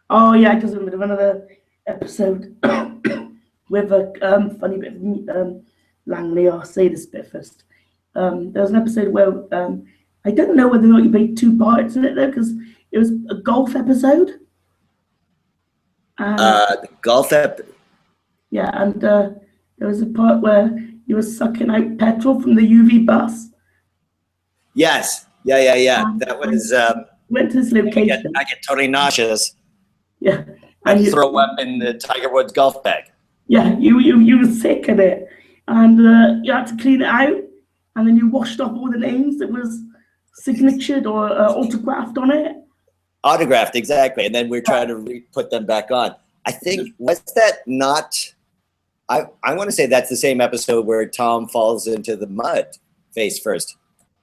Oh yeah, because of another episode with a funny bit of Langley. I'll say this bit first. There was an episode where I don't know whether or not you made 2 parts in it though, because it was a golf episode. The golf episode. Yeah, and there was a part where you were sucking out petrol from the UV bus. Yes. Yeah. That was. Went to this location. I get totally nauseous. Yeah. I throw up in the Tiger Woods golf bag. Yeah, you were sick of it, and you had to clean it out, and then you washed off all the names that was signatured or autographed on it. Autographed, exactly, and then we're trying to put them back on. I think, was that not? I want to say that's the same episode where Tom falls into the mud face first.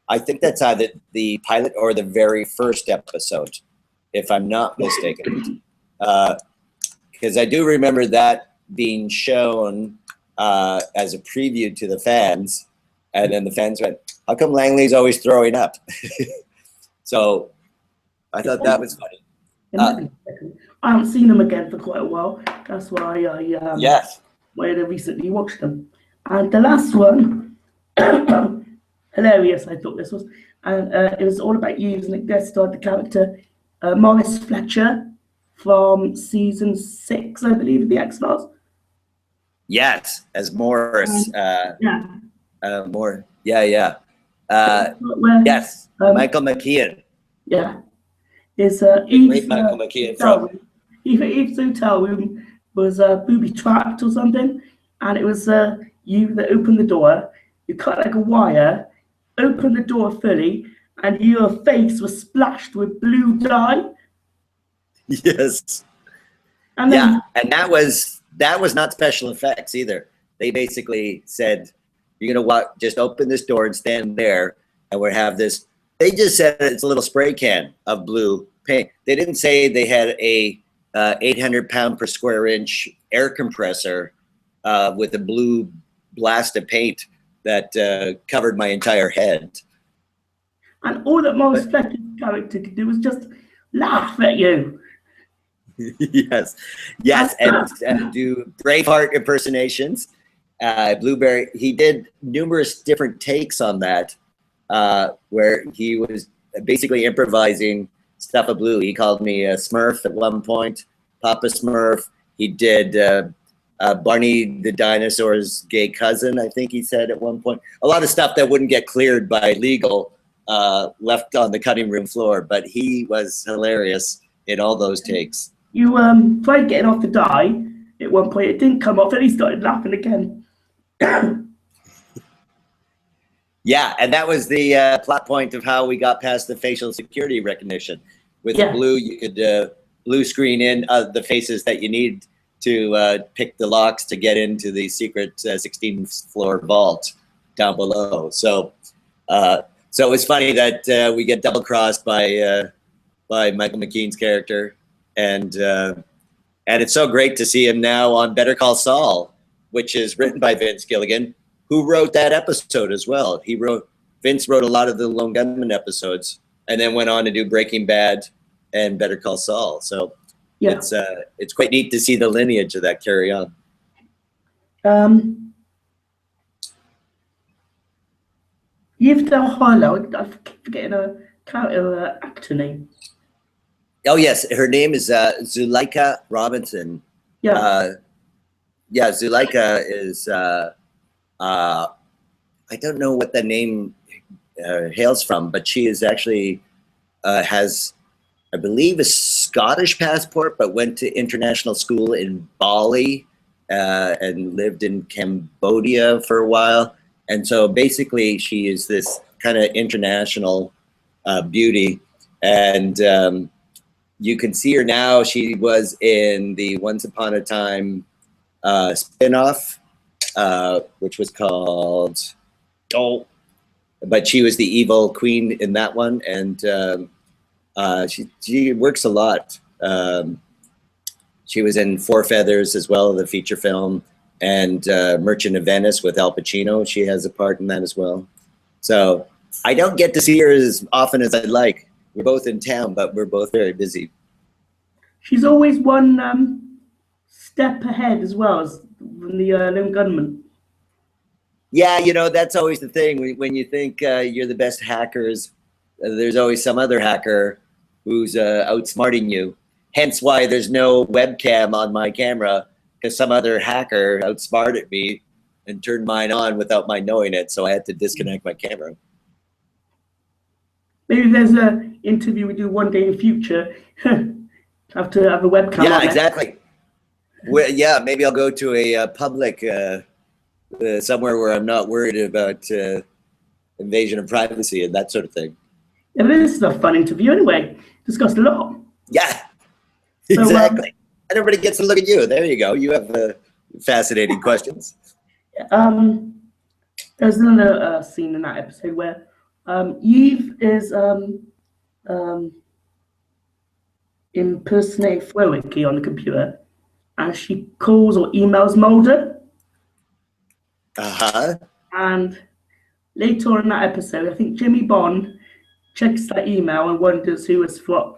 I think that's either the pilot or the very first episode, if I'm not mistaken. Because I do remember that being shown as a preview to the fans, and then the fans went, "How come Langley's always throwing up?" So I thought that was funny. I haven't seen them again for quite a while. That's why I recently watched them. And the last one, hilarious. I thought this was, and it was all about using it. Guest starred the character Morris Fletcher from season 6, I believe, of the X-Files. Yes, as Morris. Yes, Michael McKean. Yeah, it's Great Michael McKean from Eve's hotel room was booby trapped or something, and it was you that opened the door. You cut like a wire, opened the door fully, and your face was splashed with blue dye. Yes. And then, and that was not special effects either. They basically said, "You're gonna walk, just open this door and stand there, and we'll have this." They just said it's a little spray can of blue paint. They didn't say they had a 800 pound per square inch air compressor with a blue blast of paint that covered my entire head. And all that Morris Fletcher's character could do was just laugh at you. Yes, and do Braveheart impersonations. Blueberry, he did numerous different takes on that, where he was basically improvising stuff of Blue. He called me a Smurf at one point, Papa Smurf. He did Barney the dinosaur's gay cousin, I think he said at one point. A lot of stuff that wouldn't get cleared by legal left on the cutting room floor, but he was hilarious in all those takes. You tried getting off the dye at one point. It didn't come off, and he started laughing again. Yeah, and that was the plot point of how we got past the facial security recognition. With the blue, you could blue screen in the faces that you need to pick the locks to get into the secret 16th floor vault down below. So it was funny that we get double crossed by Michael McKean's character, and it's so great to see him now on Better Call Saul, which is written by Vince Gilligan, who wrote that episode as well. Vince wrote a lot of the Lone Gunmen episodes, and then went on to do Breaking Bad and Better Call Saul. So it's quite neat to see the lineage of that carry on. Yvdal Harlow, I keep forgetting her actor name. Oh yes, her name is Zuleika Robinson. Yeah. Zuleika is I don't know what the name hails from, but she is actually has, I believe, a Scottish passport, but went to international school in Bali and lived in Cambodia for a while. And so basically she is this kind of international beauty. And you can see her now. She was in the Once Upon a Time spinoff, which was called but she was the evil queen in that one, and she works a lot. She was in Four Feathers as well, the feature film, and Merchant of Venice with Al Pacino. She has a part in that as well. So I don't get to see her as often as I'd like. We're both in town, but we're both very busy. She's always one step ahead as well as the Lone Gunmen. Yeah, that's always the thing. When you think you're the best hackers, there's always some other hacker who's outsmarting you. Hence why there's no webcam on my camera, because some other hacker outsmarted me and turned mine on without my knowing it. So I had to disconnect my camera. Maybe there's an interview we do one day in future. Have to have a webcam. Yeah, on exactly. Well, yeah, maybe I'll go to a public somewhere where I'm not worried about invasion of privacy and that sort of thing. Yeah, but this is a fun interview anyway. Discussed a lot. Yeah, So, exactly. And everybody gets to look at you. There you go. You have fascinating questions. There's another scene in that episode where Eve is impersonating Flowicky on the computer, and she calls or emails Mulder. Uh-huh. And later on in that episode, I think Jimmy Bond checks that email and wonders who it's from,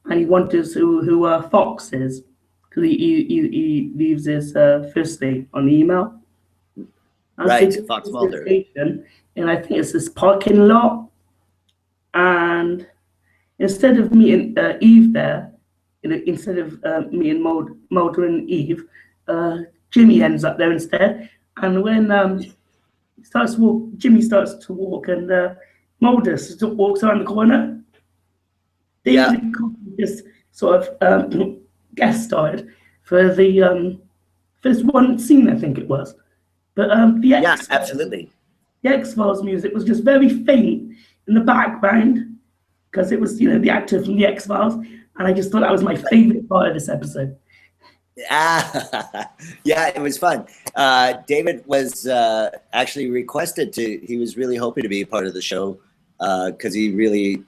and he wonders who Fox is, because he leaves his first name on the email. And Right, so Fox Mulder. And I think it's this parking lot. And instead of meeting Eve there, instead of meeting Mulder and Eve, Jimmy ends up there instead. And when Jimmy starts to walk, and Mulder walks around the corner. David just sort of guest starred for the first one scene, I think it was. But Absolutely. The X-Files music was just very faint in the background, because it was, the actor from the X-Files, and I just thought that was my favorite part of this episode. Yeah, it was fun. David was actually requested to. He was really hoping to be a part of the show because he really,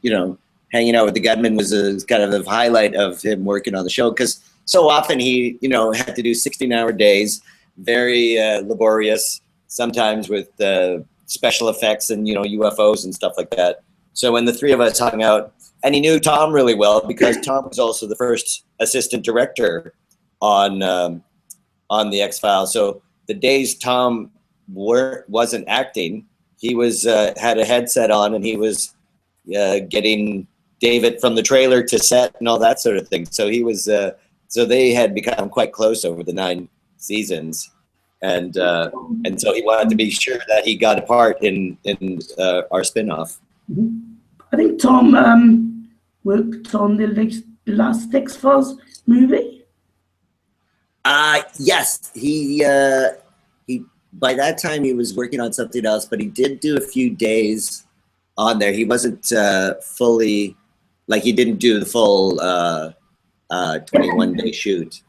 hanging out with the gunmen was a kind of the highlight of him working on the show. Because so often he, had to do 16-hour days, very laborious, sometimes with special effects and UFOs and stuff like that. So when the three of us hung out, and he knew Tom really well because Tom was also the first assistant director on the X-Files. So the days Tom wasn't acting, he was had a headset on and he was getting David from the trailer to set and all that sort of thing. So he was so they had become quite close over the 9 seasons, and so he wanted to be sure that he got a part in our spin-off. Mm-hmm. I think Tom worked on the last X-Files movie. Yes, he by that time he was working on something else, but he did do a few days on there. He wasn't fully, he didn't do the full 21-day shoot.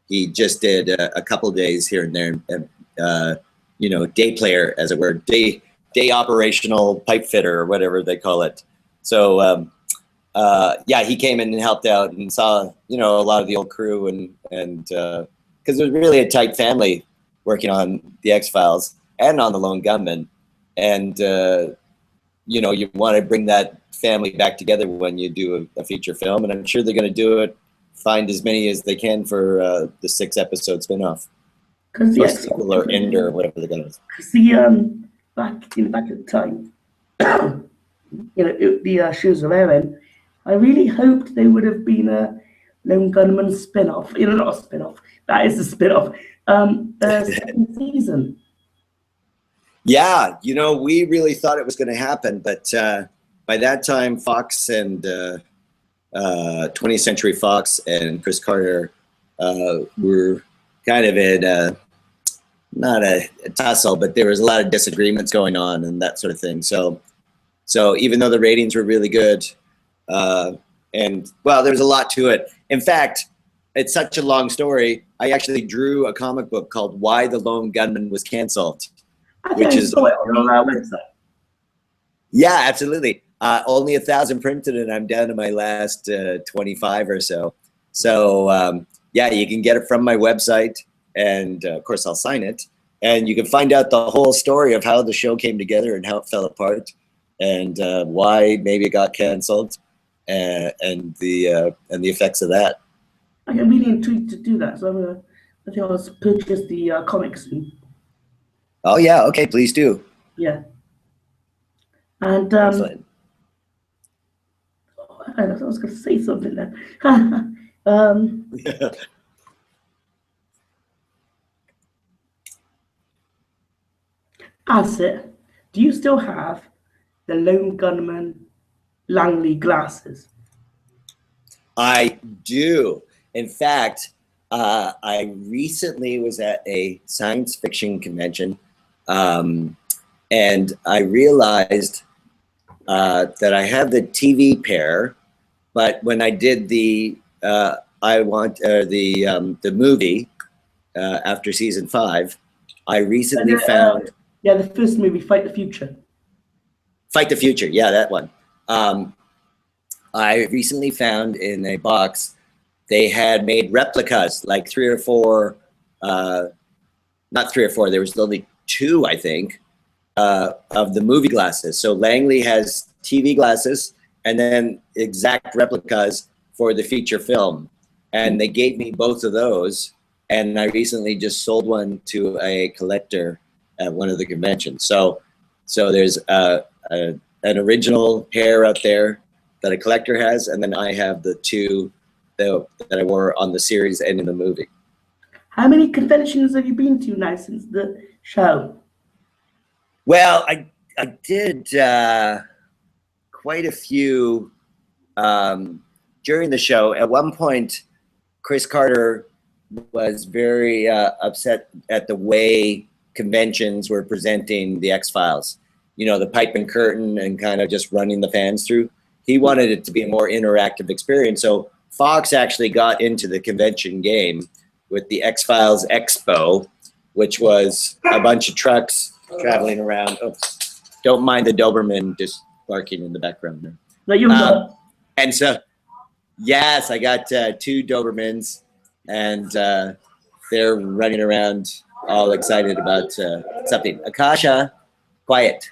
He just did a couple days here and there, and day player, as it were, day operational pipe fitter or whatever they call it. So he came in and helped out and saw a lot of the old crew and because it was really a tight family working on the X-Files and on the Lone Gunmen. And, you want to bring that family back together when you do a feature film. And I'm sure they're going to do it, find as many as they can for the 6-episode spin-off. Or sequel or end or whatever they're going to do. See, back at the time, the shows were airing, I really hoped they would have been a Lone Gunmen spin-off. Not a spin-off. That is a spin-off. Second season. Yeah, we really thought it was going to happen, but by that time, Fox and 20th Century Fox and Chris Carter were kind of in not a tussle, but there was a lot of disagreements going on and that sort of thing. So even though the ratings were really good, and there's a lot to it. In fact, it's such a long story. I actually drew a comic book called "Why the Lone Gunmen Was Canceled," which is on our website. Yeah, absolutely. Only 1,000 printed, and I'm down to my last 25 or so. So you can get it from my website, and of course I'll sign it. And you can find out the whole story of how the show came together and how it fell apart, and why maybe it got canceled, and the effects of that. I'm really intrigued to do that, so I think I'll purchase the comic soon. Oh yeah, okay, please do. Yeah. And Excellent. I was going to say something there. Asset, do you still have the Lone Gunmen Langley glasses? I do. In fact, I recently was at a science fiction convention, and I realized that I have the TV pair, but when I did the the movie after season 5, I recently found the first movie, Fight the Future. Fight the Future. Yeah, that one. I recently found in a box they had made replicas, like 3 or 4, not 3 or 4. There was only 2, I think, of the movie glasses. So Langley has TV glasses and then exact replicas for the feature film. And they gave me both of those. And I recently just sold one to a collector at one of the conventions. So there's an original pair out there that a collector has, and then I have the 2 that I wore on the series and in the movie. How many conventions have you been to now since the show? Well, I did quite a few during the show. At one point, Chris Carter was very upset at the way conventions were presenting the X-Files. You know, the pipe and curtain and kind of just running the fans through. He wanted it to be a more interactive experience. So Fox actually got into the convention game with the X-Files Expo, which was a bunch of trucks traveling around. Oh, don't mind the Doberman just barking in the background there. No, and so, yes, I got 2 Dobermans, and they're running around all excited about something. Akasha, quiet.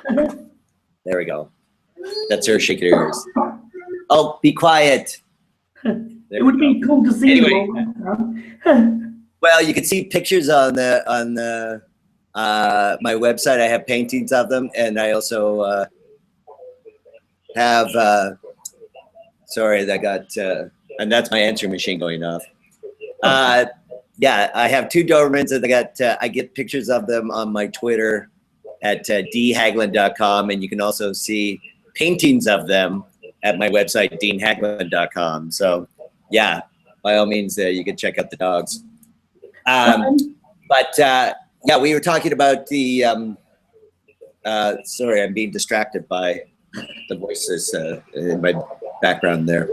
There we go. That's her shaking her ears. Oh, be quiet. It would be cool to see anyway, you. Well, you can see pictures on the my website. I have paintings of them, and I also have. Sorry, that got and that's my answering machine going off. Yeah, I have 2 Dobermans, and I get pictures of them on my Twitter at dhaglund.com, and you can also see paintings of them at my website, deanhaglund.com. So, yeah, by all means, you can check out the dogs. But yeah, we were talking about the. Sorry, I'm being distracted by the voices in my background there.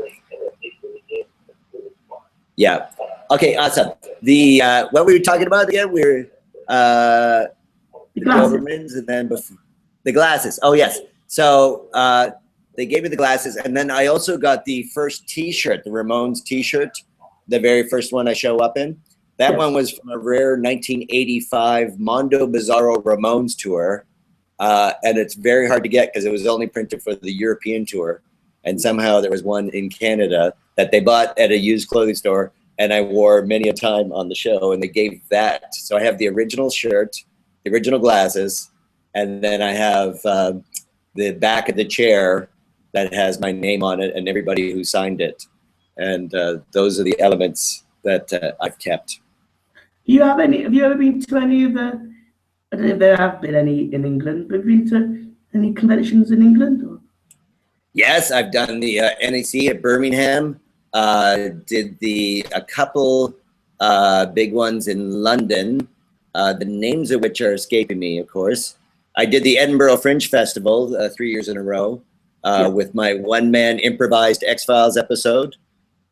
Yeah. Okay. Awesome. The what were we talking about again? We're the Dobermans, and then before, the glasses. Oh yes. So they gave me the glasses, and then I also got the first T-shirt, the Ramones T-shirt, the very first one I show up in. That one was from a rare 1985 Mondo Bizarro Ramones tour, and it's very hard to get because it was only printed for the European tour, and somehow there was one in Canada that they bought at a used clothing store, and I wore many a time on the show, and they gave that. So I have the original shirt, the original glasses, and then I have the back of the chair that has my name on it and everybody who signed it. And those are the elements that I've kept. Do you have any? Have you ever been to any of the? I don't know if there have been any in England. But have you been to any conventions in England? Or? Yes, I've done the NEC at Birmingham. Did a couple big ones in London. The names of which are escaping me, of course. I did the Edinburgh Fringe Festival 3 years in a row with my one-man improvised X-Files episode.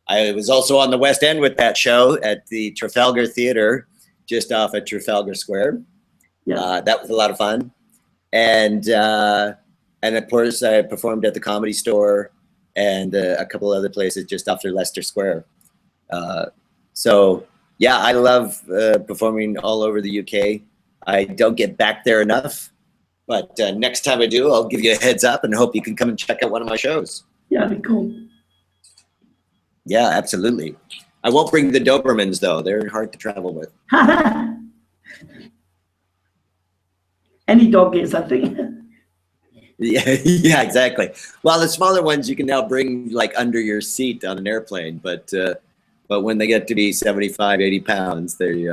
I was also on the West End with that show at the Trafalgar Theatre, just off at Trafalgar Square. Yeah. That was a lot of fun. And of course, I performed at the Comedy Store and a couple other places just after Leicester Square. So, yeah, I love performing all over the UK. I don't get back there enough, but next time I do, I'll give you a heads up and hope you can come and check out one of my shows. Yeah, that'd be cool. Yeah, absolutely. I won't bring the Dobermans, though. They're hard to travel with. Any dog is, I think. Yeah, exactly. Well, the smaller ones you can now bring like under your seat on an airplane, but when they get to be 75, 80 pounds, they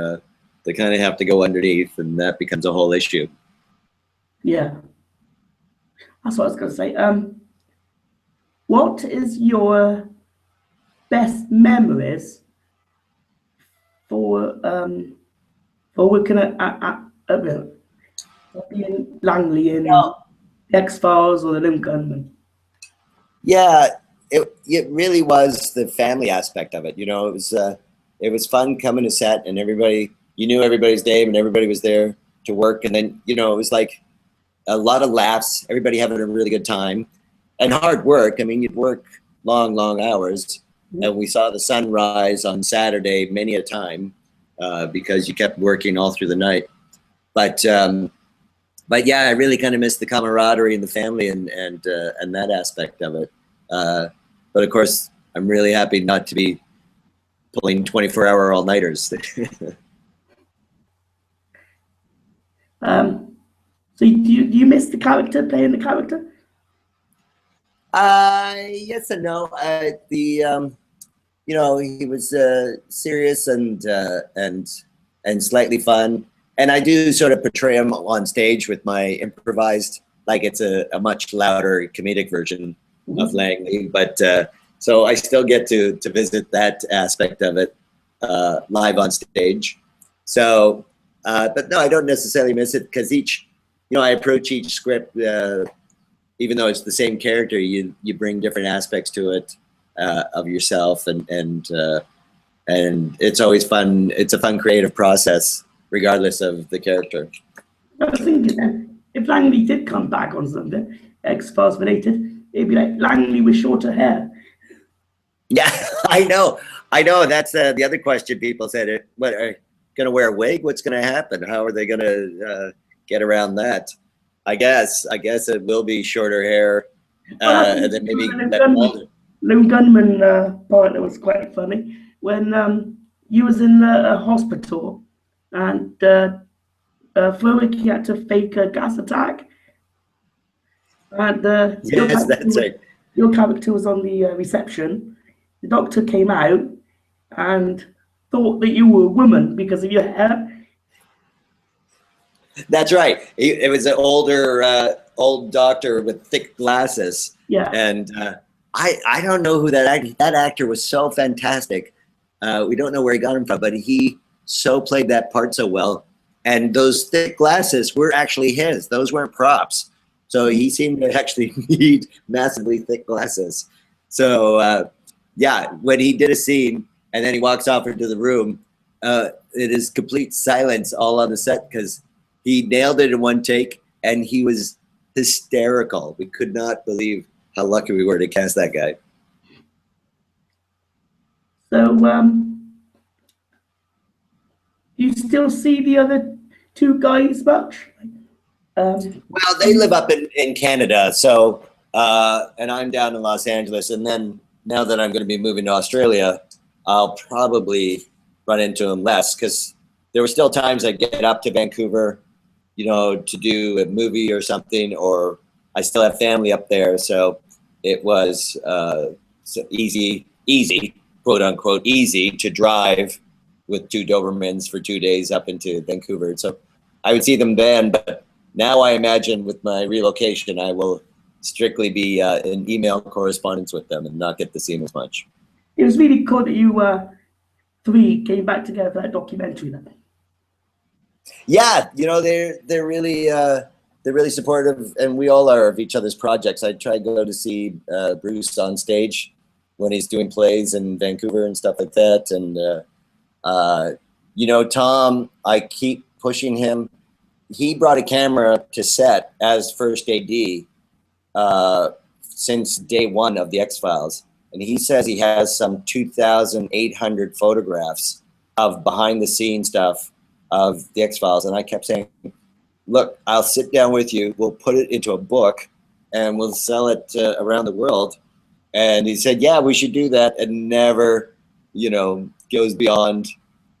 kind of have to go underneath, and that becomes a whole issue. Yeah, that's what I was going to say. What is your best memories for working being Langley in X Files or the Lone Gunmen? Yeah, it really was the family aspect of it. You know, it was fun coming to set, and everybody, you knew everybody's name, and everybody was there to work. And then, you know, it was like a lot of laughs, everybody having a really good time, and hard work. I mean, you'd work long, long hours, and we saw the sunrise on Saturday many a time because you kept working all through the night. But yeah, I really kind of missed the camaraderie and the family and that aspect of it. But of course, I'm really happy not to be pulling 24-hour all-nighters. So do you miss the character, playing the character? Yes and no. You know, he was serious and slightly fun. And I do sort of portray him on stage with my improvised, like it's a much louder comedic version of Langley. But so I still get to visit that aspect of it live on stage. So, but no, I don't necessarily miss it because each, you know, I approach each script, even though it's the same character, you bring different aspects to it of yourself, and it's always fun. It's a fun creative process, regardless of the character. I was thinking if Langley did come back on something X-Files related, it'd be like Langley with shorter hair. Yeah, I know. That's the other question people said. What, are going to wear a wig? What's going to happen? How are they going to get around that? I guess it will be shorter hair, and then maybe Lone Gunmen part that was quite funny when you was in the hospital and Flowick had to fake a gas attack, and yes, that's right. Your character was on the reception. The doctor came out and thought that you were a woman because of your hair. That's right. It was an older old doctor with thick glasses. Yeah. And I don't know who that actor was. So fantastic. We don't know where he got him from, but he so played that part so well. And those thick glasses were actually his. Those weren't props. So he seemed to actually need massively thick glasses. So yeah, when he did a scene and then he walks off into the room, it is complete silence all on the set because he nailed it in one take and he was hysterical. We could not believe how lucky we were to cast that guy. So you still see the other two guys much? Well, they live up in Canada, so and I'm down in Los Angeles, and then now that I'm going to be moving to Australia, I'll probably run into them less because there were still times I'd get up to Vancouver, you know, to do a movie or something, or I still have family up there, so it was so easy, quote unquote, easy to drive with two Dobermans for 2 days up into Vancouver. So I would see them then, but now I imagine with my relocation, I will strictly be in email correspondence with them and not get to see them as much. It was really cool that you three came back together for that documentary then. Yeah, you know, they're really supportive, and we all are of each other's projects. I try to go to see Bruce on stage when he's doing plays in Vancouver and stuff like that. And you know, Tom, I keep pushing him. He brought a camera to set as first AD since day one of the X-Files. And he says he has some 2,800 photographs of behind the scenes stuff of the X-Files. And I kept saying, look, I'll sit down with you. We'll put it into a book and we'll sell it around the world. And he said, yeah, we should do that. And never, you know, goes beyond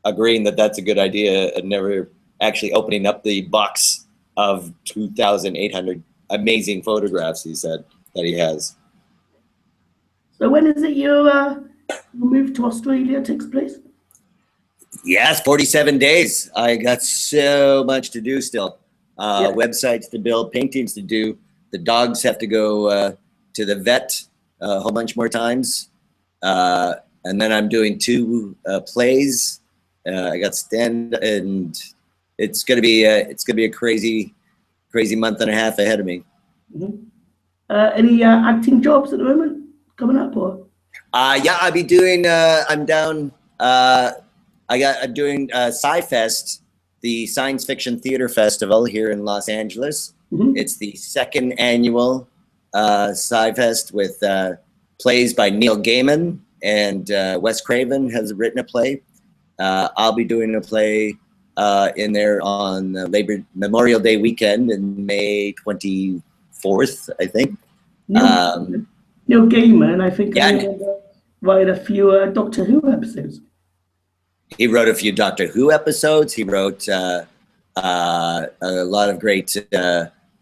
agreeing that that's a good idea and never actually opening up the box of 2,800 amazing photographs, he said, that he has. So when is it your move to Australia takes place? Yes, 47 days. I got so much to do still. Yeah. websites to build, paintings to do. The dogs have to go to the vet a whole bunch more times. And then I'm doing 2 plays. I got stand, and it's gonna be a crazy month and a half ahead of me. Mm-hmm. Any acting jobs at the moment coming up, or? Yeah, I'll be doing. I'm down. I'm doing Sci-Fest, the Science Fiction Theater Festival here in Los Angeles. Mm-hmm. It's the 2nd annual Sci-Fest with plays by Neil Gaiman, and Wes Craven has written a play. I'll be doing a play in there on Memorial Day weekend in May 24th, I think. Neil Gaiman, I think. Yeah. I remember writing a few Doctor Who episodes. He wrote a few Doctor Who episodes. He wrote a lot of great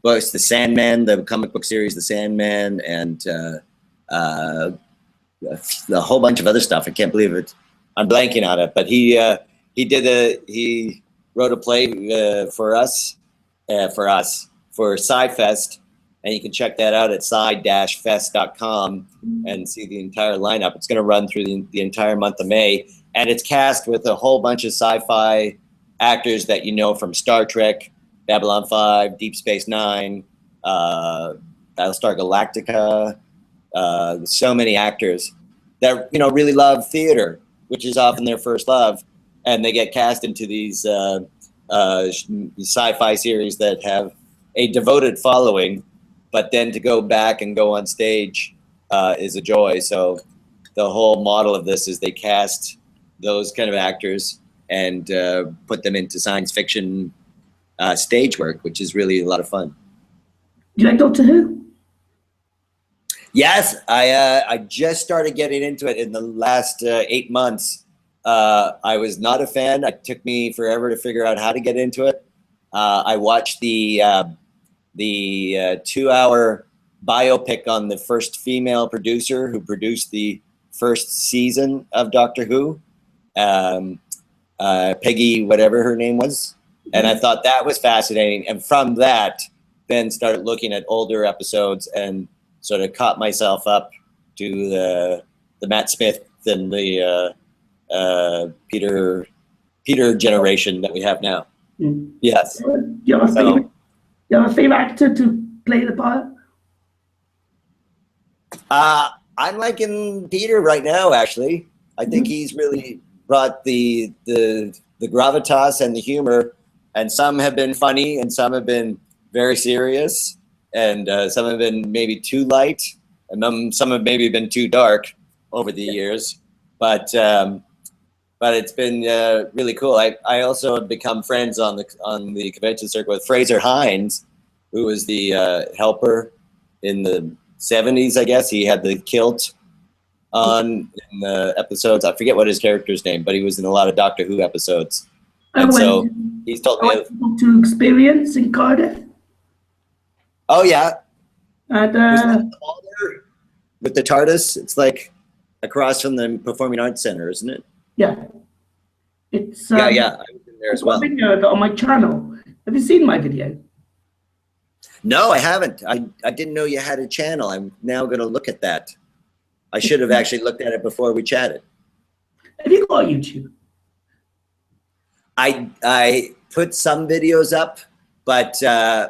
books, The Sandman, the comic book series, The Sandman, and a whole bunch of other stuff. I can't believe it. I'm blanking on it, but he wrote a play for Sci-Fest, and you can check that out at sci-fest.com and see the entire lineup. It's going to run through the entire month of May, and it's cast with a whole bunch of sci-fi actors that you know from Star Trek, Babylon 5, Deep Space Nine, Battlestar Galactica. So many actors that really love theater, which is often their first love, and they get cast into these sci-fi series that have a devoted following. But then to go back and go on stage is a joy. So the whole model of this is they cast those kind of actors and put them into science fiction stage work, which is really a lot of fun. Do you like Doctor Who? Yes, I just started getting into it in the last 8 months. I was not a fan. It took me forever to figure out how to get into it. I watched the 2-hour biopic on the first female producer who produced the first season of Doctor Who, Peggy, whatever her name was. And I thought that was fascinating. And from that, then started looking at older episodes and sort of caught myself up to the Matt Smith and the Peter generation that we have now. Mm. Yes. Do you have a favorite actor to play the part? I'm liking Peter right now, actually. I think he's really brought the gravitas and the humor, and some have been funny and some have been very serious, and some have been maybe too light, and some have maybe been too dark over the years. But it's been really cool. I also have become friends on the convention circuit with Fraser Hines, who was the helper in the 70s, I guess. He had the kilt on in the episodes. I forget what his character's name, but he was in a lot of Doctor Who episodes. And so he's told me to experience in Cardiff. Oh yeah. And with the TARDIS, it's like across from the Performing Arts Center, isn't it? Yeah. It's yeah. I was in there as well. A video I got on my channel. Have you seen my video? No, I haven't. I didn't know you had a channel. I'm now going to look at that. I should have actually looked at it before we chatted. Have you got YouTube? I put some videos up, but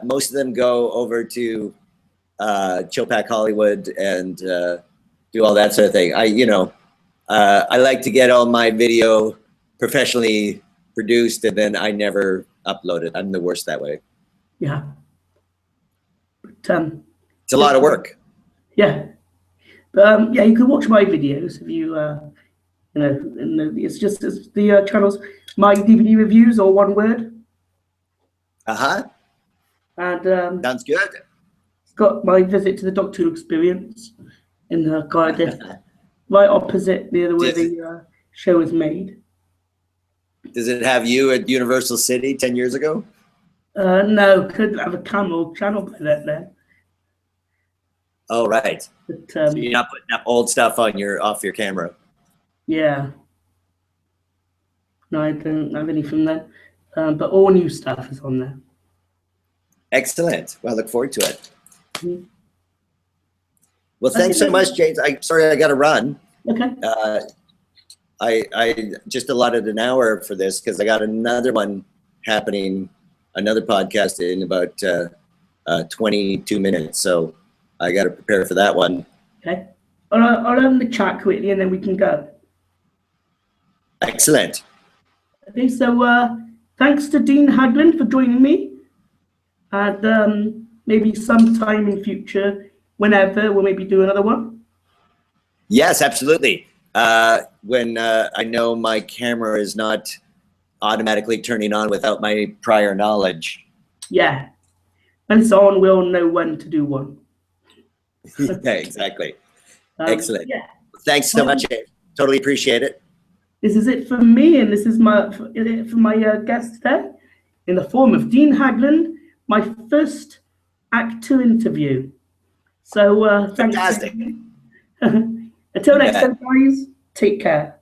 most of them go over to Chilpack Hollywood and do all that sort of thing. I like to get all my video professionally produced, and then I never upload it. I'm the worst that way. Yeah. But, it's a lot of work. Yeah. But yeah, you can watch my videos if you, it's the channel's My DVD Reviews, or one word. And sounds good. It's got my visit to the Doctor Who experience in Cardiff, right opposite where the show was made. Does it have you at Universal City 10 years ago? No, couldn't have a channel by that then. Oh, right. But, so you're not putting up old stuff on off your camera. Yeah. No, I don't have any from there. But all new stuff is on there. Excellent. Well, I look forward to it. Mhm. Well, thanks so much, James. I'm sorry I got to run. Okay. I just allotted an hour for this because I got another one happening, another podcast in about 22 minutes. So I got to prepare for that one. Okay. I'll end the chat quickly and then we can go. Excellent. Okay, so thanks to Dean Haglund for joining me. And maybe sometime in future, whenever, we'll maybe do another one. Yes, absolutely. When I know my camera is not automatically turning on without my prior knowledge. Yeah. When it's on, we'll know when to do one. Yeah, exactly. Excellent. Yeah. Thanks so much. Totally appreciate it. This is it for me, and this is for my guest today, in the form of Dean Haglund, my first Act 2 interview. So thanks. Fantastic. Until next time, guys, take care.